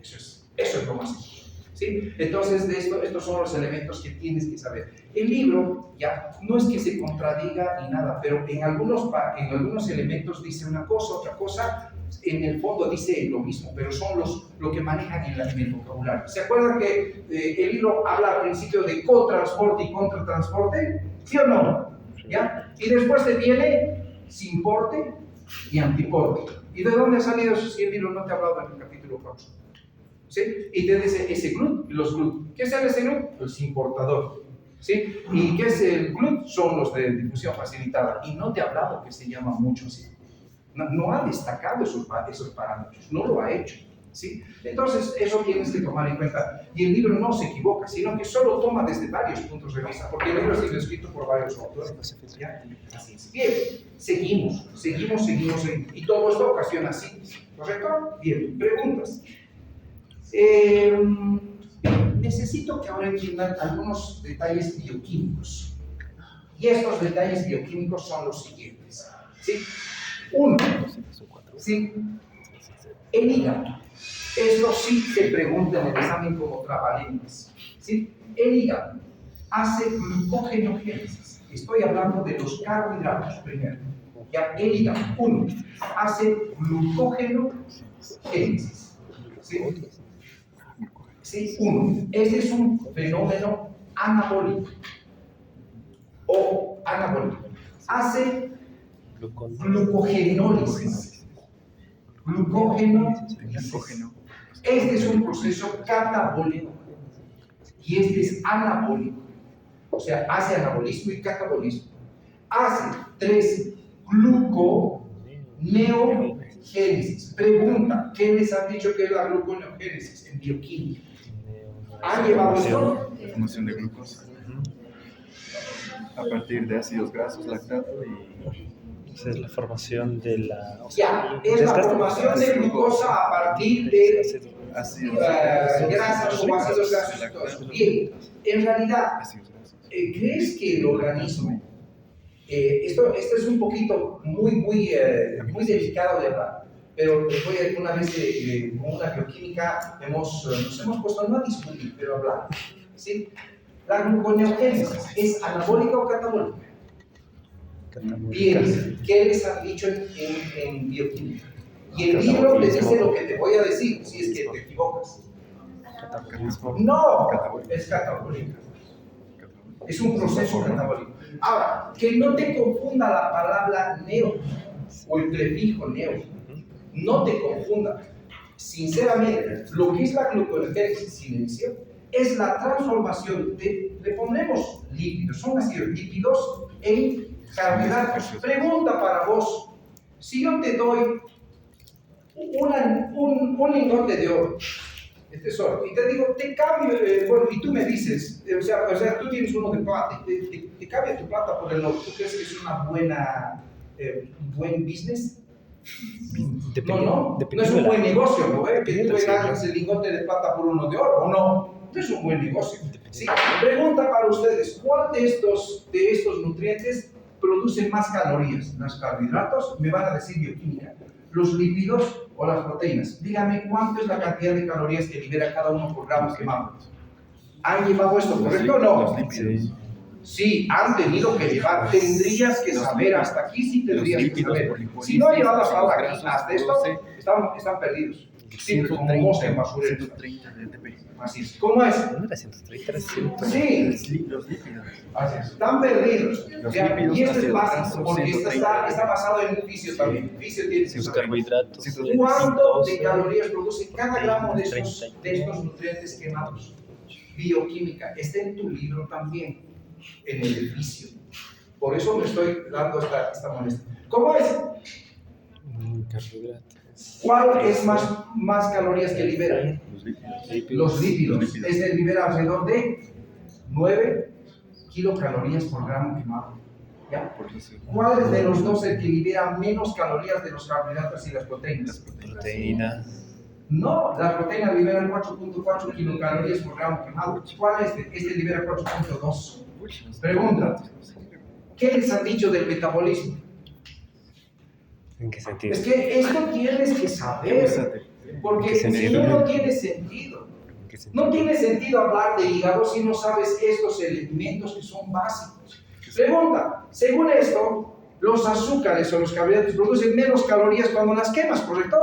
Eso es lo más importante. ¿Sí? Entonces, estos son los elementos que tienes que saber. El libro, ya, no es que se contradiga ni nada, pero en algunos elementos dice una cosa, otra cosa, en el fondo dice lo mismo, pero son lo que manejan en el vocabulario. ¿Se acuerdan que el libro habla al principio de cotransporte y contratransporte? ¿Sí o no? ¿Ya? Y después te viene simporte y antiporte. ¿Y de dónde ha salido eso si el libro no te ha hablado en el capítulo 4? ¿Sí? Y te dice ese GLUT y los GLUT. ¿Qué es ese GLUT? El simportador. ¿Sí? ¿Y qué es el GLUT? Son los de difusión facilitada. Y no te ha hablado que se llama mucho así. No ha destacado esos parámetros, no lo ha hecho. ¿Sí? Entonces, eso tienes que tomar en cuenta. Y el libro no se equivoca, sino que solo toma desde varios puntos de vista, porque el libro ha sido escrito por varios autores. ¿Ya? Así es. Bien, seguimos. Y todo esto ocasiona síntesis, ¿correcto? Bien, preguntas. Necesito que ahora entiendan algunos detalles bioquímicos. Y estos detalles bioquímicos son los siguientes. ¿Sí? Uno, ¿sí? El hígado. Esto sí se pregunta en el examen como trabalenguas. ¿Sí? El hígado hace glucogenogénesis. Estoy hablando de los carbohidratos primero. Ya, el hígado, uno, hace glucogenogénesis. ¿Sí? Sí, uno. Este es un fenómeno anabólico. O anabólico. Hace glucogenólisis. Glucógeno. Glucógeno. Este es un proceso catabólico y este es anabólico. O sea, hace anabolismo y catabolismo. Hace 3 gluconeogénesis. Pregunta, ¿qué les han dicho que es la gluconeogénesis en bioquímica? ¿Han llevado esto? La formación de glucosa. A partir de ácidos grasos, lactato y... Esa es la formación de la... Ya, es la formación de glucosa a partir de ácidos grasas o ácidos grasos. Bien, en realidad, ácidos grasos. ¿crees que el organismo, esto es un poquito muy delicado de hablar, pero una vez con una bioquímica nos hemos puesto no a discutir, pero a hablar, ¿sí? La gluconeogénesis, ¿es anabólica o catabólica? Bien, ¿qué les han dicho en bioquímica? Y el libro les dice lo que te voy a decir, si es que te equivocas. No, es catabólica. Es un proceso catabólico. Ahora, que no te confunda la palabra neo o el prefijo neo. No te confunda. Sinceramente, lo que es la gluconeogénesis silencio es la transformación le ponemos lípidos, son así lípidos en carbohidratos. Pregunta para vos: si yo te doy un lingote de oro, tesoro, y te digo, te cambio, bueno, y tú me dices, o sea, tú tienes uno de plata, te cambio tu plata por el oro, ¿tú crees que es una buen business? No es un buen negocio, ¿no? Que tú hagas el lingote de plata por uno de oro, ¿o no? No es un buen negocio. ¿Sí? Pregunta para ustedes: ¿cuál de estos nutrientes produce más calorías? ¿Los carbohidratos? Me van a decir bioquímica. ¿Los lípidos o las proteínas? Dígame cuánto es la cantidad de calorías que libera cada uno por gramo quemado. ¿Han llevado esto, correcto o no? Los lípidos. Sí, han tenido que llevar. Tendrías que saber, hasta aquí sí tendrías que saber. Si no han llevado hasta ahora aquí, hasta esto, están perdidos. Sí, como mosca en basurero. 130 de ATP. Así es. ¿Cómo es? No era 130, era 130. Sí, Los lípidos. así es. Están perdidos. Los Ya, lípidos y esto es ácidos básico, grasos, porque esto 130. está basado en fisio también. Fisio tiene que Los saber. carbohidratos. ¿Cuánto de calorías produce cada gramo de estos nutrientes quemados? Bioquímica. Está en tu libro también, en el fisio. Por eso me estoy dando esta molestia. ¿Cómo es? Carbohidratos. ¿Cuál es más calorías que libera? Los lípidos. Este libera alrededor de 9 kilocalorías por gramo quemado. ¿Ya? ¿Cuál es de los dos el que libera menos calorías de los carbohidratos y las proteínas? Proteína. No, las proteínas liberan 4.4 kilocalorías por gramo quemado. ¿Cuál es este? Este libera 4.2. Pregunta: ¿qué les han dicho del metabolismo? ¿En qué sentido? Es que esto tienes que saber, porque si no tiene sentido. No tiene sentido hablar de hígado si no sabes estos elementos que son básicos. Pregunta: según esto, los azúcares o los carbohidratos producen menos calorías cuando las quemas, ¿correcto?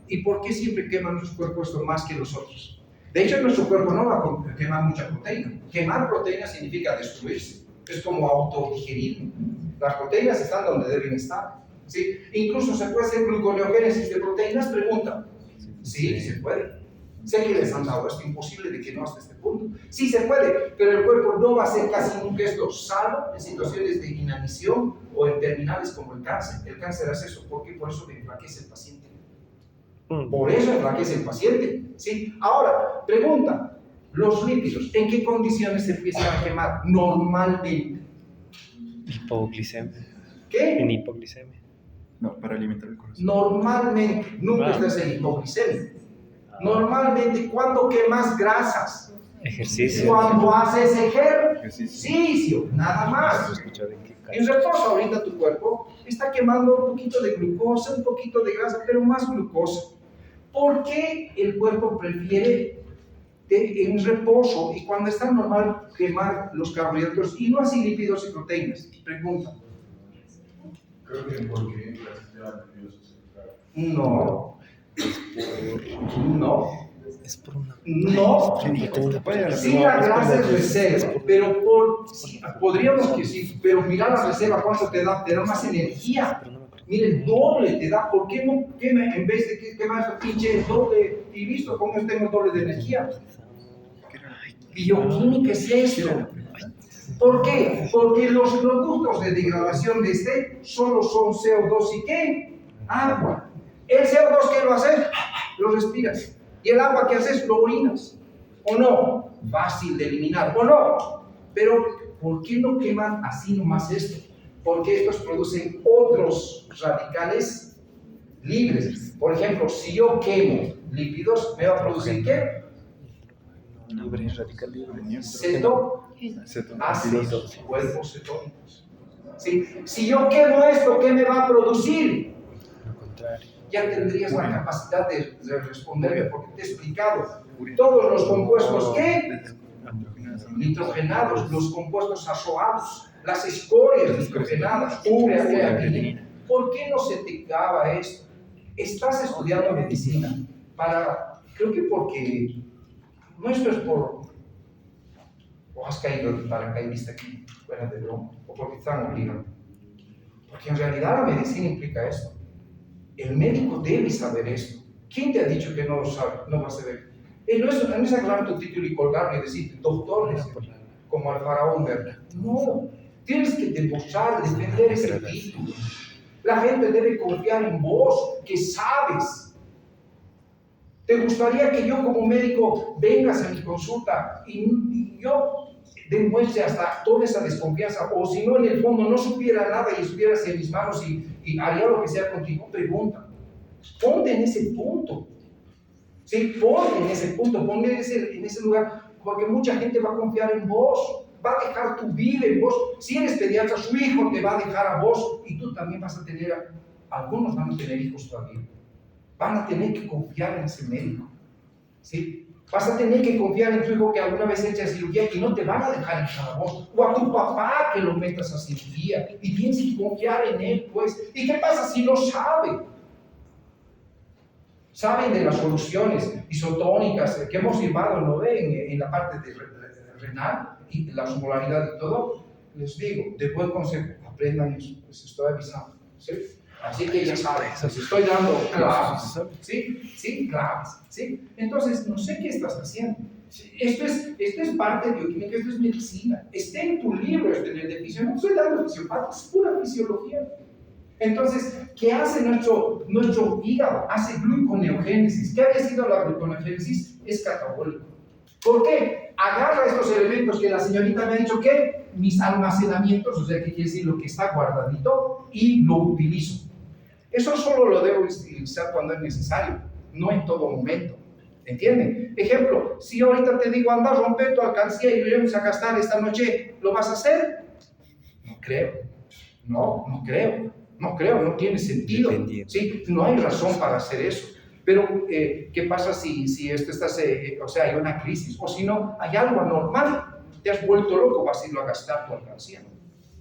¿Y por qué siempre queman nuestro cuerpo esto más que los otros? De hecho, nuestro cuerpo no va a quemar mucha proteína. Quemar proteína significa destruirse. Es como autodigerir. Las proteínas están donde deben estar. ¿Sí? Incluso se puede hacer gluconeogénesis de proteínas. Pregunta: sí, se puede. Sé que les han dado esto, imposible de que no hasta este punto. Sí se puede, pero el cuerpo no va a hacer casi nunca esto, salvo en situaciones de inanición o en terminales como el cáncer. El cáncer hace eso, ¿por qué? Por eso enflaquece el paciente. Por eso enflaquece el paciente. ¿Sí? Ahora, pregunta: los lípidos, ¿en qué condiciones se empiezan a quemar normalmente? Hipoglicemia. ¿Qué? En hipoglicemia. No, para alimentar el corazón. Normalmente, nunca estás en hipoglicemia. Normalmente, ¿cuándo quemas grasas? Ejercicio. Cuando haces ejercicio, nada más. En reposo, ahorita tu cuerpo está quemando un poquito de glucosa, un poquito de grasa, pero más glucosa. ¿Por qué el cuerpo prefiere en reposo y cuando está normal quemar los carbohidratos y no así lípidos y proteínas? Pregunta. Creo que porque el sistema nervioso central. No. Es por una. No, Yo tengo una Vaya, pregunta. sí la clase es reserva, pero sí, podríamos decir, pero mira la reserva, ¿cuánto te da? Te da más energía. Pero no me acuerdo. Mire, el doble te da. ¿Por qué no quema en vez de que quema esa pinche doble? Y listo, con esto tengo doble de energía. Bioquímica es esto. ¿Por qué? Porque los productos de degradación de este solo son CO2 y ¿qué? Agua. El CO2, ¿qué lo haces? Lo respiras. Y el agua, ¿qué haces? Lo orinas. ¿O no? Fácil de eliminar. ¿O no? Pero, ¿por qué no queman así nomás esto? Porque estos producen otros radicales libres. Por ejemplo, si yo quemo lípidos, ¿me va a producir qué? Libre, radical libre. Ácidos, cuerpos cetónicos. ¿Sí? Si yo quemo esto, ¿qué me va a producir? Lo contrario. Ya tendrías la capacidad de responderme, porque te he explicado. Todos los compuestos, ¿qué? Nitrogenados, los compuestos azoados, las escorias nitrogenadas, urea, creatinina. ¿Por qué no se te acaba esto? Estás estudiando medicina creo que porque no esto es por, o has caído de paracaidista aquí, fuera de broma, o porque están obligando. Porque en realidad la medicina implica esto. El médico debe saber esto. ¿Quién te ha dicho que no lo sabe, no va a saber? No es agarrar tu título y colgarlo y decir, doctor, como al faraón, ¿verdad? No, tienes que demostrar, defender ese título. La gente debe confiar en vos, que sabes. ¿Te gustaría que yo como médico vengas a mi consulta y yo demuestre hasta toda esa desconfianza? O si no, en el fondo no supiera nada y estuvieras en mis manos y haría lo que sea contigo, pregunta. Ponte en ese punto. Sí, ponte en ese punto, ponte en ese lugar, porque mucha gente va a confiar en vos. Va a dejar tu vida en vos. Si eres pediatra, su hijo te va a dejar a vos y tú también vas a tener, algunos van a tener hijos todavía. Van a tener que confiar en ese médico. ¿Sí? Vas a tener que confiar en tu hijo que alguna vez echa cirugía y no te van a dejar entrar a vos. O a tu papá que lo metas a cirugía y tienes que confiar en él, pues. ¿Y qué pasa si no sabe? Saben de las soluciones isotónicas que hemos llevado, ¿no ven? En la parte de renal y la osmolaridad y todo, les digo, de buen consejo, aprendan eso, les estoy avisando, ¿sí? Así que ya saben, les estoy dando claves, ¿sí? Sí, claves, ¿sí? Entonces, no sé qué estás haciendo. Esto es parte de bioquímica, esto es medicina. Está en tu libro, en el de fisiología, no estoy dando fisiopatía, es pura fisiología. Entonces, ¿qué hace nuestro hígado? Hace gluconeogénesis. ¿Qué había sido la gluconeogénesis? Es catabólico. ¿Por qué? Agarra estos elementos que la señorita me ha dicho que mis almacenamientos, o sea, que quiere decir lo que está guardadito, y lo utilizo. Eso solo lo debo utilizar cuando es necesario, no en todo momento. ¿Entienden? Ejemplo, si ahorita te digo, anda a romper tu alcancía y lo llevamos a gastar esta noche, ¿lo vas a hacer? No creo. No creo. No tiene sentido. ¿Sí? No hay razón para hacer eso. Pero, ¿qué pasa si esto estás, o sea, hay una crisis? O si no, hay algo anormal. Te has vuelto loco, vas a irlo a gastar tu alcancía.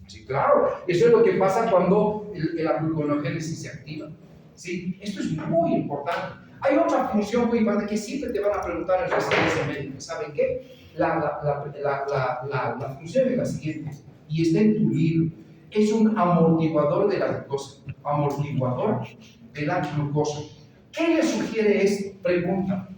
Sí, claro. Eso es lo que pasa cuando la gluconeogénesis se activa. ¿Sí? Esto es muy importante. Hay otra función muy importante que siempre te van a preguntar en residencia médica. ¿Saben qué? La función es la siguiente, y está en tu libro. Es un amortiguador de la glucosa. Amortiguador de la glucosa. ¿Qué le sugiere esto? Pregunta.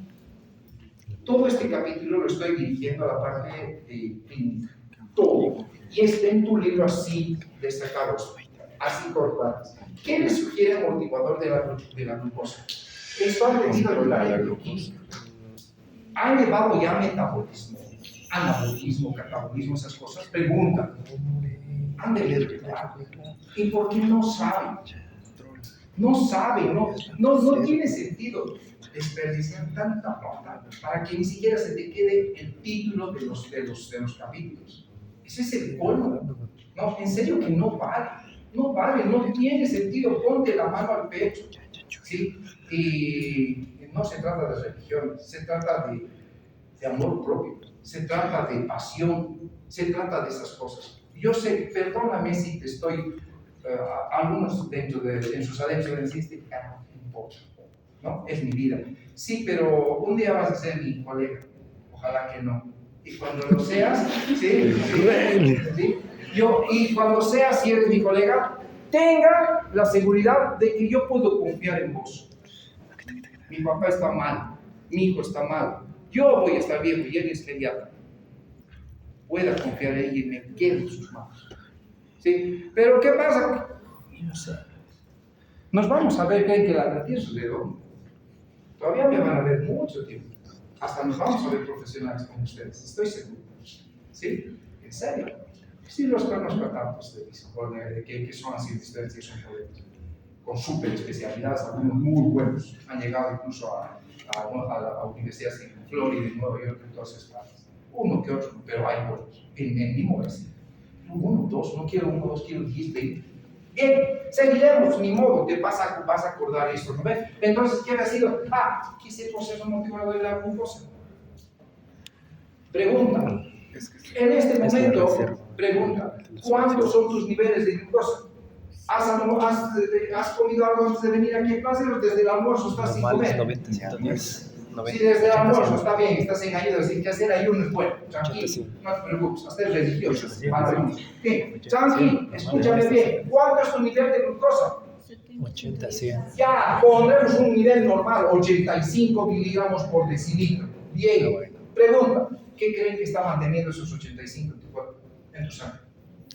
Todo este capítulo lo estoy dirigiendo a la parte clínica. Todo. Y está en tu libro así destacados, así cortados. ¿Qué le sugiere amortiguador de la glucosa? Esto ha tenido el área bioquímica. Ha elevado ya metabolismo, anabolismo, catabolismo, esas cosas. Pregunta. Han de leer claro. ¿Y por qué no saben? No saben, no tiene sentido desperdiciar tanta plata para que ni siquiera se te quede el título de los capítulos. Ese es el colmo. No, en serio que no vale, no tiene sentido. Ponte la mano al pecho, ¿sí? Y no se trata de religión, se trata de amor propio, se trata de pasión, se trata de esas cosas. Yo sé, perdóname si te estoy, algunos en sus adentros decís, no importa. ¿no? Es mi vida. Sí, pero un día vas a ser mi colega. Ojalá que no. Y cuando lo seas, sí. Y cuando seas, si eres mi colega, tenga la seguridad de que yo puedo confiar en vos. Mi papá está mal, mi hijo está mal, yo voy a estar viejo y él es pediatra. Pueda confiar en él y me quede en sus manos. ¿Sí? Pero ¿qué pasa? No sé. Nos vamos a ver, creen que la ratilla es de dónde. Todavía me van a ver mucho tiempo. Hasta nos vamos a ver profesionales como ustedes, estoy seguro. ¿Sí? ¿En serio? Sí, los conozco a tantos de mis colegas que son así de ustedes y son colegas. Con súper especialidades, algunos muy buenos. Han llegado incluso a universidades en Florida, en Nueva York, en todas esas partes. Uno que otro, pero hay buenos. En mi universidad. Uno, dos, no quiero uno, dos, quiero 10, 20. Bien, seguiremos, ni modo, te vas a acordar esto, ¿no ves? Entonces, ¿qué ha sido? ¿Qué es el proceso motivador de la glucosa? Pregunta. En este momento, pregunta, ¿cuántos son tus niveles de glucosa? ¿Has comido algo antes de venir aquí a clase o desde el almuerzo estás sin comer? 90, 110. Si desde el almuerzo está bien, estás en ayuno, sin que hacer ayuno es bueno, tranquilo, no te preocupes, hasta es religioso, maravilloso. Bien, tranquilo, escúchame bien, ¿cuánto es tu nivel de glucosa? 80, 100. Ya, pondremos un nivel normal, 85 miligramos por decilitro. Bien, pregunta, ¿qué creen que está manteniendo esos 85 en tu cuerpo, en tu sangre?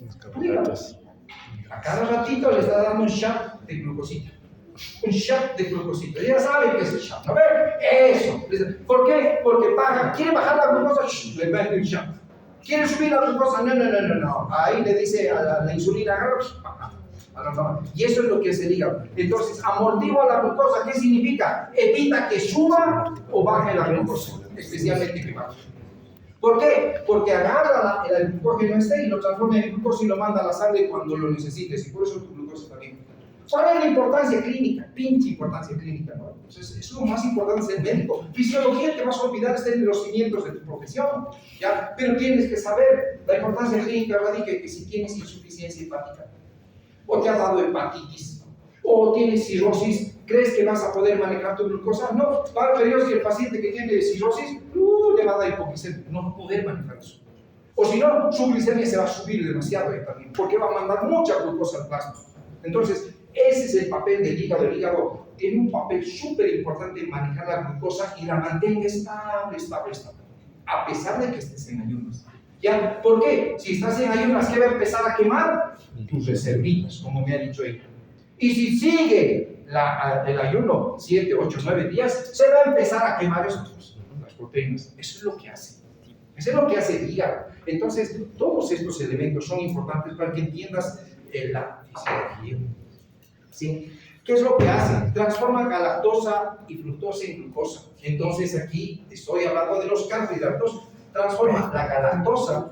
Los carbohidratos. A cada ratito le está dando un shot de glucosita. Un shot de glucosita. Ya saben que es el shot. A ver, eso. ¿Por qué? Porque quiere bajar la glucosa, le mete un shot. ¿Quiere subir la glucosa? No. Ahí le dice a la insulina, y eso es lo que se diga. Entonces, amortigua la glucosa. ¿Qué significa? Evita que suba o baje la glucosa, especialmente que baje. ¿Por qué? Porque agarra el glucógeno y lo transforma en glucosa y lo manda a la sangre cuando lo necesites, y por eso tu glucosa está bien. ¿Cuál es la importancia clínica? Pinche importancia clínica, ¿no? Entonces, es lo más importante ser médico. Fisiología te vas a olvidar de los cimientos de tu profesión, ¿ya? Pero tienes que saber, la importancia clínica radica en que si tienes insuficiencia hepática, o te ha dado hepatitis, o tienes cirrosis, ¿crees que vas a poder manejar tu glucosa? No, para periodos que el paciente que tiene cirrosis, le va a dar hipoglicemia, no va a poder manejar eso. O si no, su glicemia se va a subir demasiado también, porque va a mandar mucha glucosa al plasma. Entonces, ese es el papel del hígado. El hígado tiene un papel súper importante en manejar la glucosa y la mantenga estable, a pesar de que estés en ayunas. ¿Ya? ¿Por qué? Si estás en ayunas, ¿qué va a empezar a quemar? Tus reservitas, como me ha dicho ella. Y si sigue el ayuno 7, 8, 9 días, se va a empezar a quemar las proteínas. Eso es lo que hace. Eso es lo que hace el hígado. Entonces, todos estos elementos son importantes para que entiendas la fisiología. ¿Sí? ¿Qué es lo que hace? Transforma galactosa y fructosa en glucosa. Entonces, aquí estoy hablando de los carbohidratos. Transforma la galactosa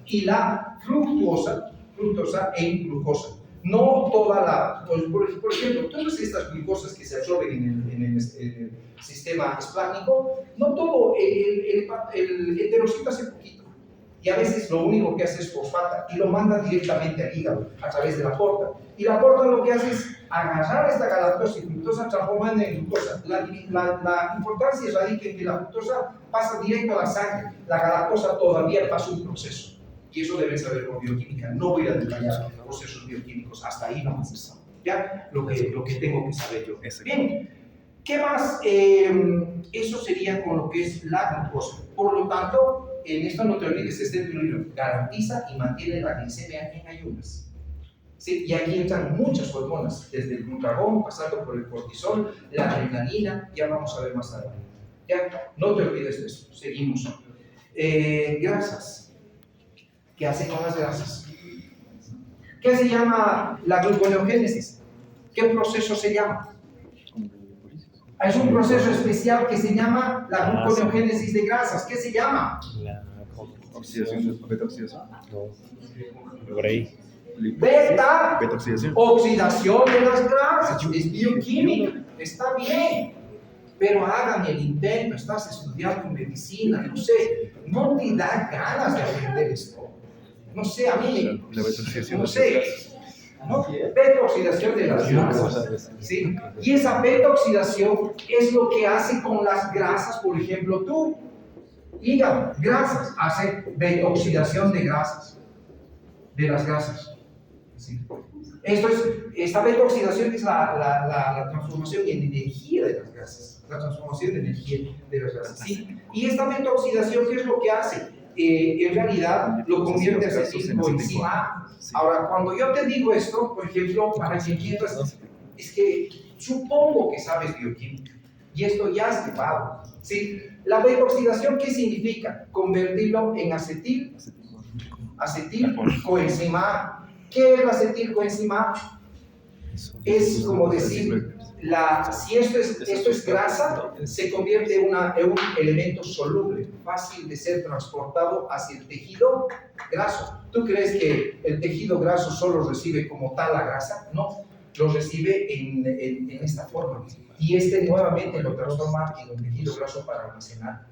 y la fructosa en glucosa. No toda por ejemplo, todas estas glucosas que se absorben en el sistema esplácnico, no todo, el heterocito hace poquito. Y a veces lo único que hace es fosfata y lo manda directamente al hígado a través de la porta. Y la porta lo que hace es agarrar esta galactosa y fructosa, transformando en glucosa. La importancia radica en que la fructosa pasa directo a la sangre. La galactosa todavía pasa un proceso. Y eso deben saber por bioquímica. No voy a detallar procesos bioquímicos, hasta ahí no más. ¿Ya? Lo que tengo que saber yo. Bien, ¿qué más? Eso sería con lo que es la glucosa. Por lo tanto, en esto no te olvides, este libro garantiza y mantiene la glicemia en ayunas. ¿Sí? Y aquí entran muchas hormonas, desde el glucagón, pasando por el cortisol, la adrenalina, ya vamos a ver más adelante. ¿Ya? No te olvides de eso. Seguimos. Grasas. ¿Qué hace con las grasas? ¿Qué se llama la gluconeogénesis? ¿Qué proceso se llama? Es un proceso especial que se llama la gluconeogénesis de grasas. ¿Qué se llama? La Oxidación, beta-oxidación. No, por ahí. Beta-oxidación. Oxidación de las grasas. Es bioquímica. Está bien. Pero hagan el intento. Estás estudiando medicina. No sé. No te da ganas de aprender esto. No sé, a mí. La beta-oxidación. No sé. ¿no? Beta-oxidación de las grasas, ¿sí? Y esa beta-oxidación es lo que hace con las grasas, por ejemplo, tu hígado, grasas, hace beta-oxidación de grasas, de las grasas, ¿sí? Esta beta-oxidación es la transformación en energía de las grasas, la transformación de energía de las grasas, ¿sí? Y esta beta-oxidación, ¿qué es lo que hace? En realidad lo convierte a acetilcoenzima A. Ahora, cuando yo te digo esto, por ejemplo, para que entiendas, es que supongo que sabes bioquímica y esto ya has llevado, ¿sí? La beta-oxidación, ¿qué significa? Convertirlo en acetilcoenzima A. ¿Qué es la acetilcoenzima A? Es como decir, si esto es grasa, se convierte en un elemento soluble, fácil de ser transportado hacia el tejido graso. ¿Tú crees que el tejido graso solo recibe como tal la grasa? No, lo recibe en esta forma. Y nuevamente lo transforma en un tejido graso para almacenar.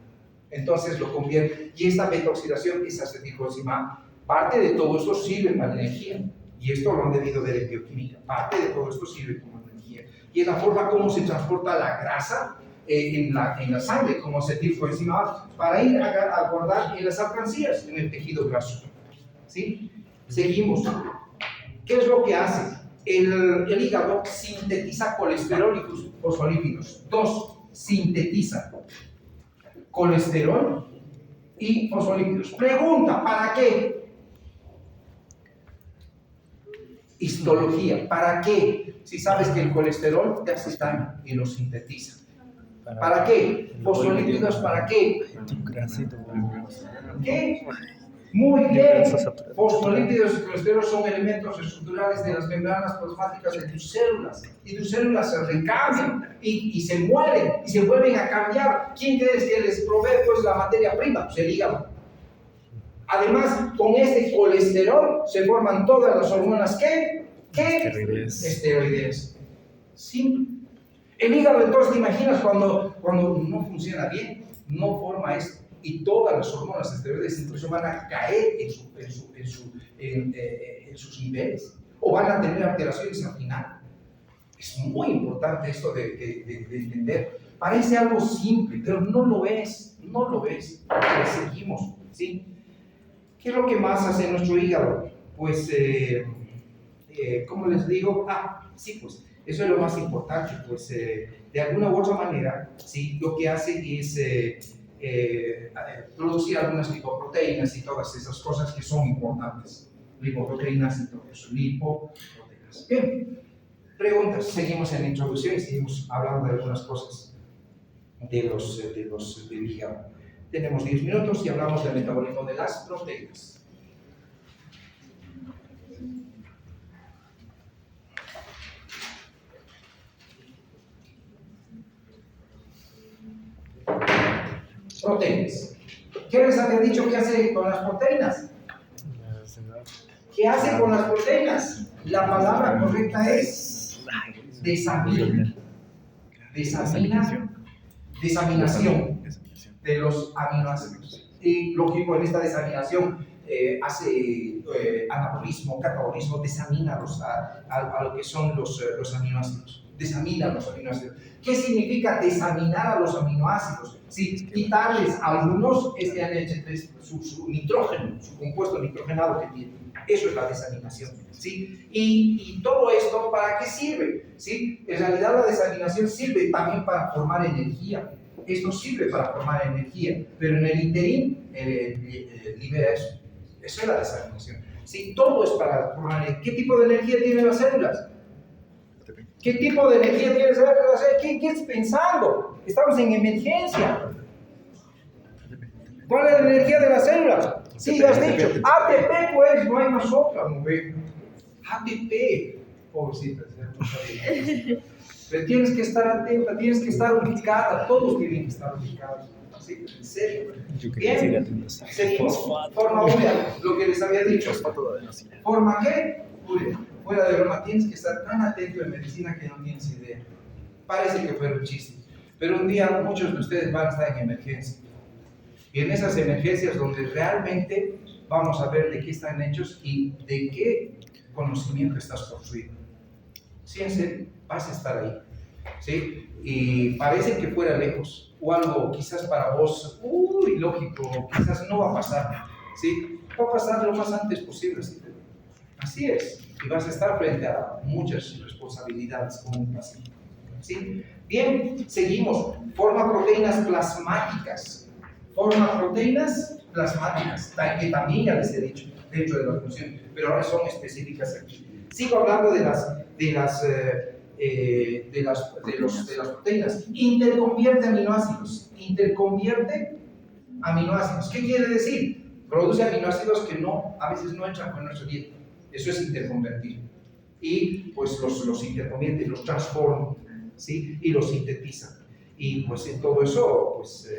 Entonces lo convierte, y esta beta-oxidación, esa acetilcoenzima, parte de todo esto sirve para energía. Y esto lo han debido ver en bioquímica. Parte de todo esto sirve como energía. Y es la forma como se transporta la grasa en la sangre, como acetilcoenzima A, para ir a guardar en las alcancías, en el tejido graso. ¿Sí? Seguimos. ¿Qué es lo que hace? El hígado sintetiza colesterol y fosfolípidos. Sintetiza colesterol y fosfolípidos. Pregunta, ¿para qué? Histología, ¿para qué? Si sabes que el colesterol te hace daño y lo sintetiza. ¿Para qué? Fosfolípidos, ¿para qué? ¿Qué? Muy bien. Fosfolípidos y colesterol son elementos estructurales de las membranas plasmáticas de tus células. Y tus células se recambian y se mueren y se vuelven a cambiar. ¿Quién crees que les provee pues la materia prima? Pues el hígado. Además, con este colesterol se forman todas las hormonas ¿qué? Esteroideas. Simple. El hígado, entonces, ¿te imaginas cuando no funciona bien? No forma esto. Y todas las hormonas esteroideas incluso van a caer en sus niveles. O van a tener alteraciones al final. Es muy importante esto de entender. Parece algo simple, pero no lo es. No lo es. Seguimos, ¿sí? ¿Qué es lo que más hace nuestro hígado? Pues, ¿cómo les digo? Sí, pues, eso es lo más importante. Pues, de alguna u otra manera, ¿sí? Lo que hace es producir algunas lipoproteínas y todas esas cosas que son importantes. Lipoproteínas y todo eso. Lipoproteínas. Bien, preguntas. Seguimos en la introducción y seguimos hablando de algunas cosas del hígado. Tenemos 10 minutos y hablamos del metabolismo de las proteínas. Proteínas. ¿Qué les había dicho que hace con las proteínas? ¿Qué hace con las proteínas? La palabra correcta es desamina. Desaminación de los aminoácidos. Y lógico, en esta desaminación hace anabolismo, catabolismo, desamina a lo que son los aminoácidos. Desamina los aminoácidos. ¿Qué significa desaminar a los aminoácidos? Sí, quitarles algunos NH3, su nitrógeno, su compuesto nitrogenado que tiene. Eso es la desaminación, ¿sí? Y todo esto, ¿para qué sirve? ¿Sí? En realidad la desaminación sirve también para formar energía. Esto sirve para formar energía, pero en el interín libera eso. Eso es la desaminación. ¿Sí? Todo es para formar energía. ¿Qué tipo de energía tienen las células? ¿Qué tipo de energía tienen las células? ¿Qué estás pensando? Estamos en emergencia. ¿Cuál es la energía de las células? Sí, ya has dicho. ATP, pues, no hay más otra, mujer. ATP. Pobrecita, pero tienes que estar atenta, tienes que estar ubicada, todos tienen que estar ubicados. ¿Sí? ¿En serio? Bien, seguimos. Forma húmeda, lo que les había dicho. ¿Forma qué? Fuera de broma, tienes que estar tan atento en medicina que no tienes idea. Parece que fuera un chiste, pero un día muchos de ustedes van a estar en emergencia. Y en esas emergencias donde realmente vamos a ver de qué están hechos y de qué conocimiento estás construyendo. Sí, en serio, vas a estar ahí. ¿Sí? Y parece que fuera lejos, o algo quizás para vos, ilógico, quizás no va a pasar. ¿Sí? Va a pasar lo más antes posible. ¿Sí? Así es. Y vas a estar frente a muchas responsabilidades como un paciente. ¿Sí? Bien, seguimos. Forma proteínas plasmáticas. Forma proteínas plasmáticas, que también ya les he dicho dentro de la función, pero ahora son específicas aquí. Sigo hablando de las proteínas. Interconvierte aminoácidos. Interconvierte aminoácidos. ¿Qué quiere decir? Produce aminoácidos que a veces no entran con nuestra dieta. Eso es interconvertir. Y pues los interconvierte, los transforma, ¿sí? Y los sintetiza. Y pues en todo eso, pues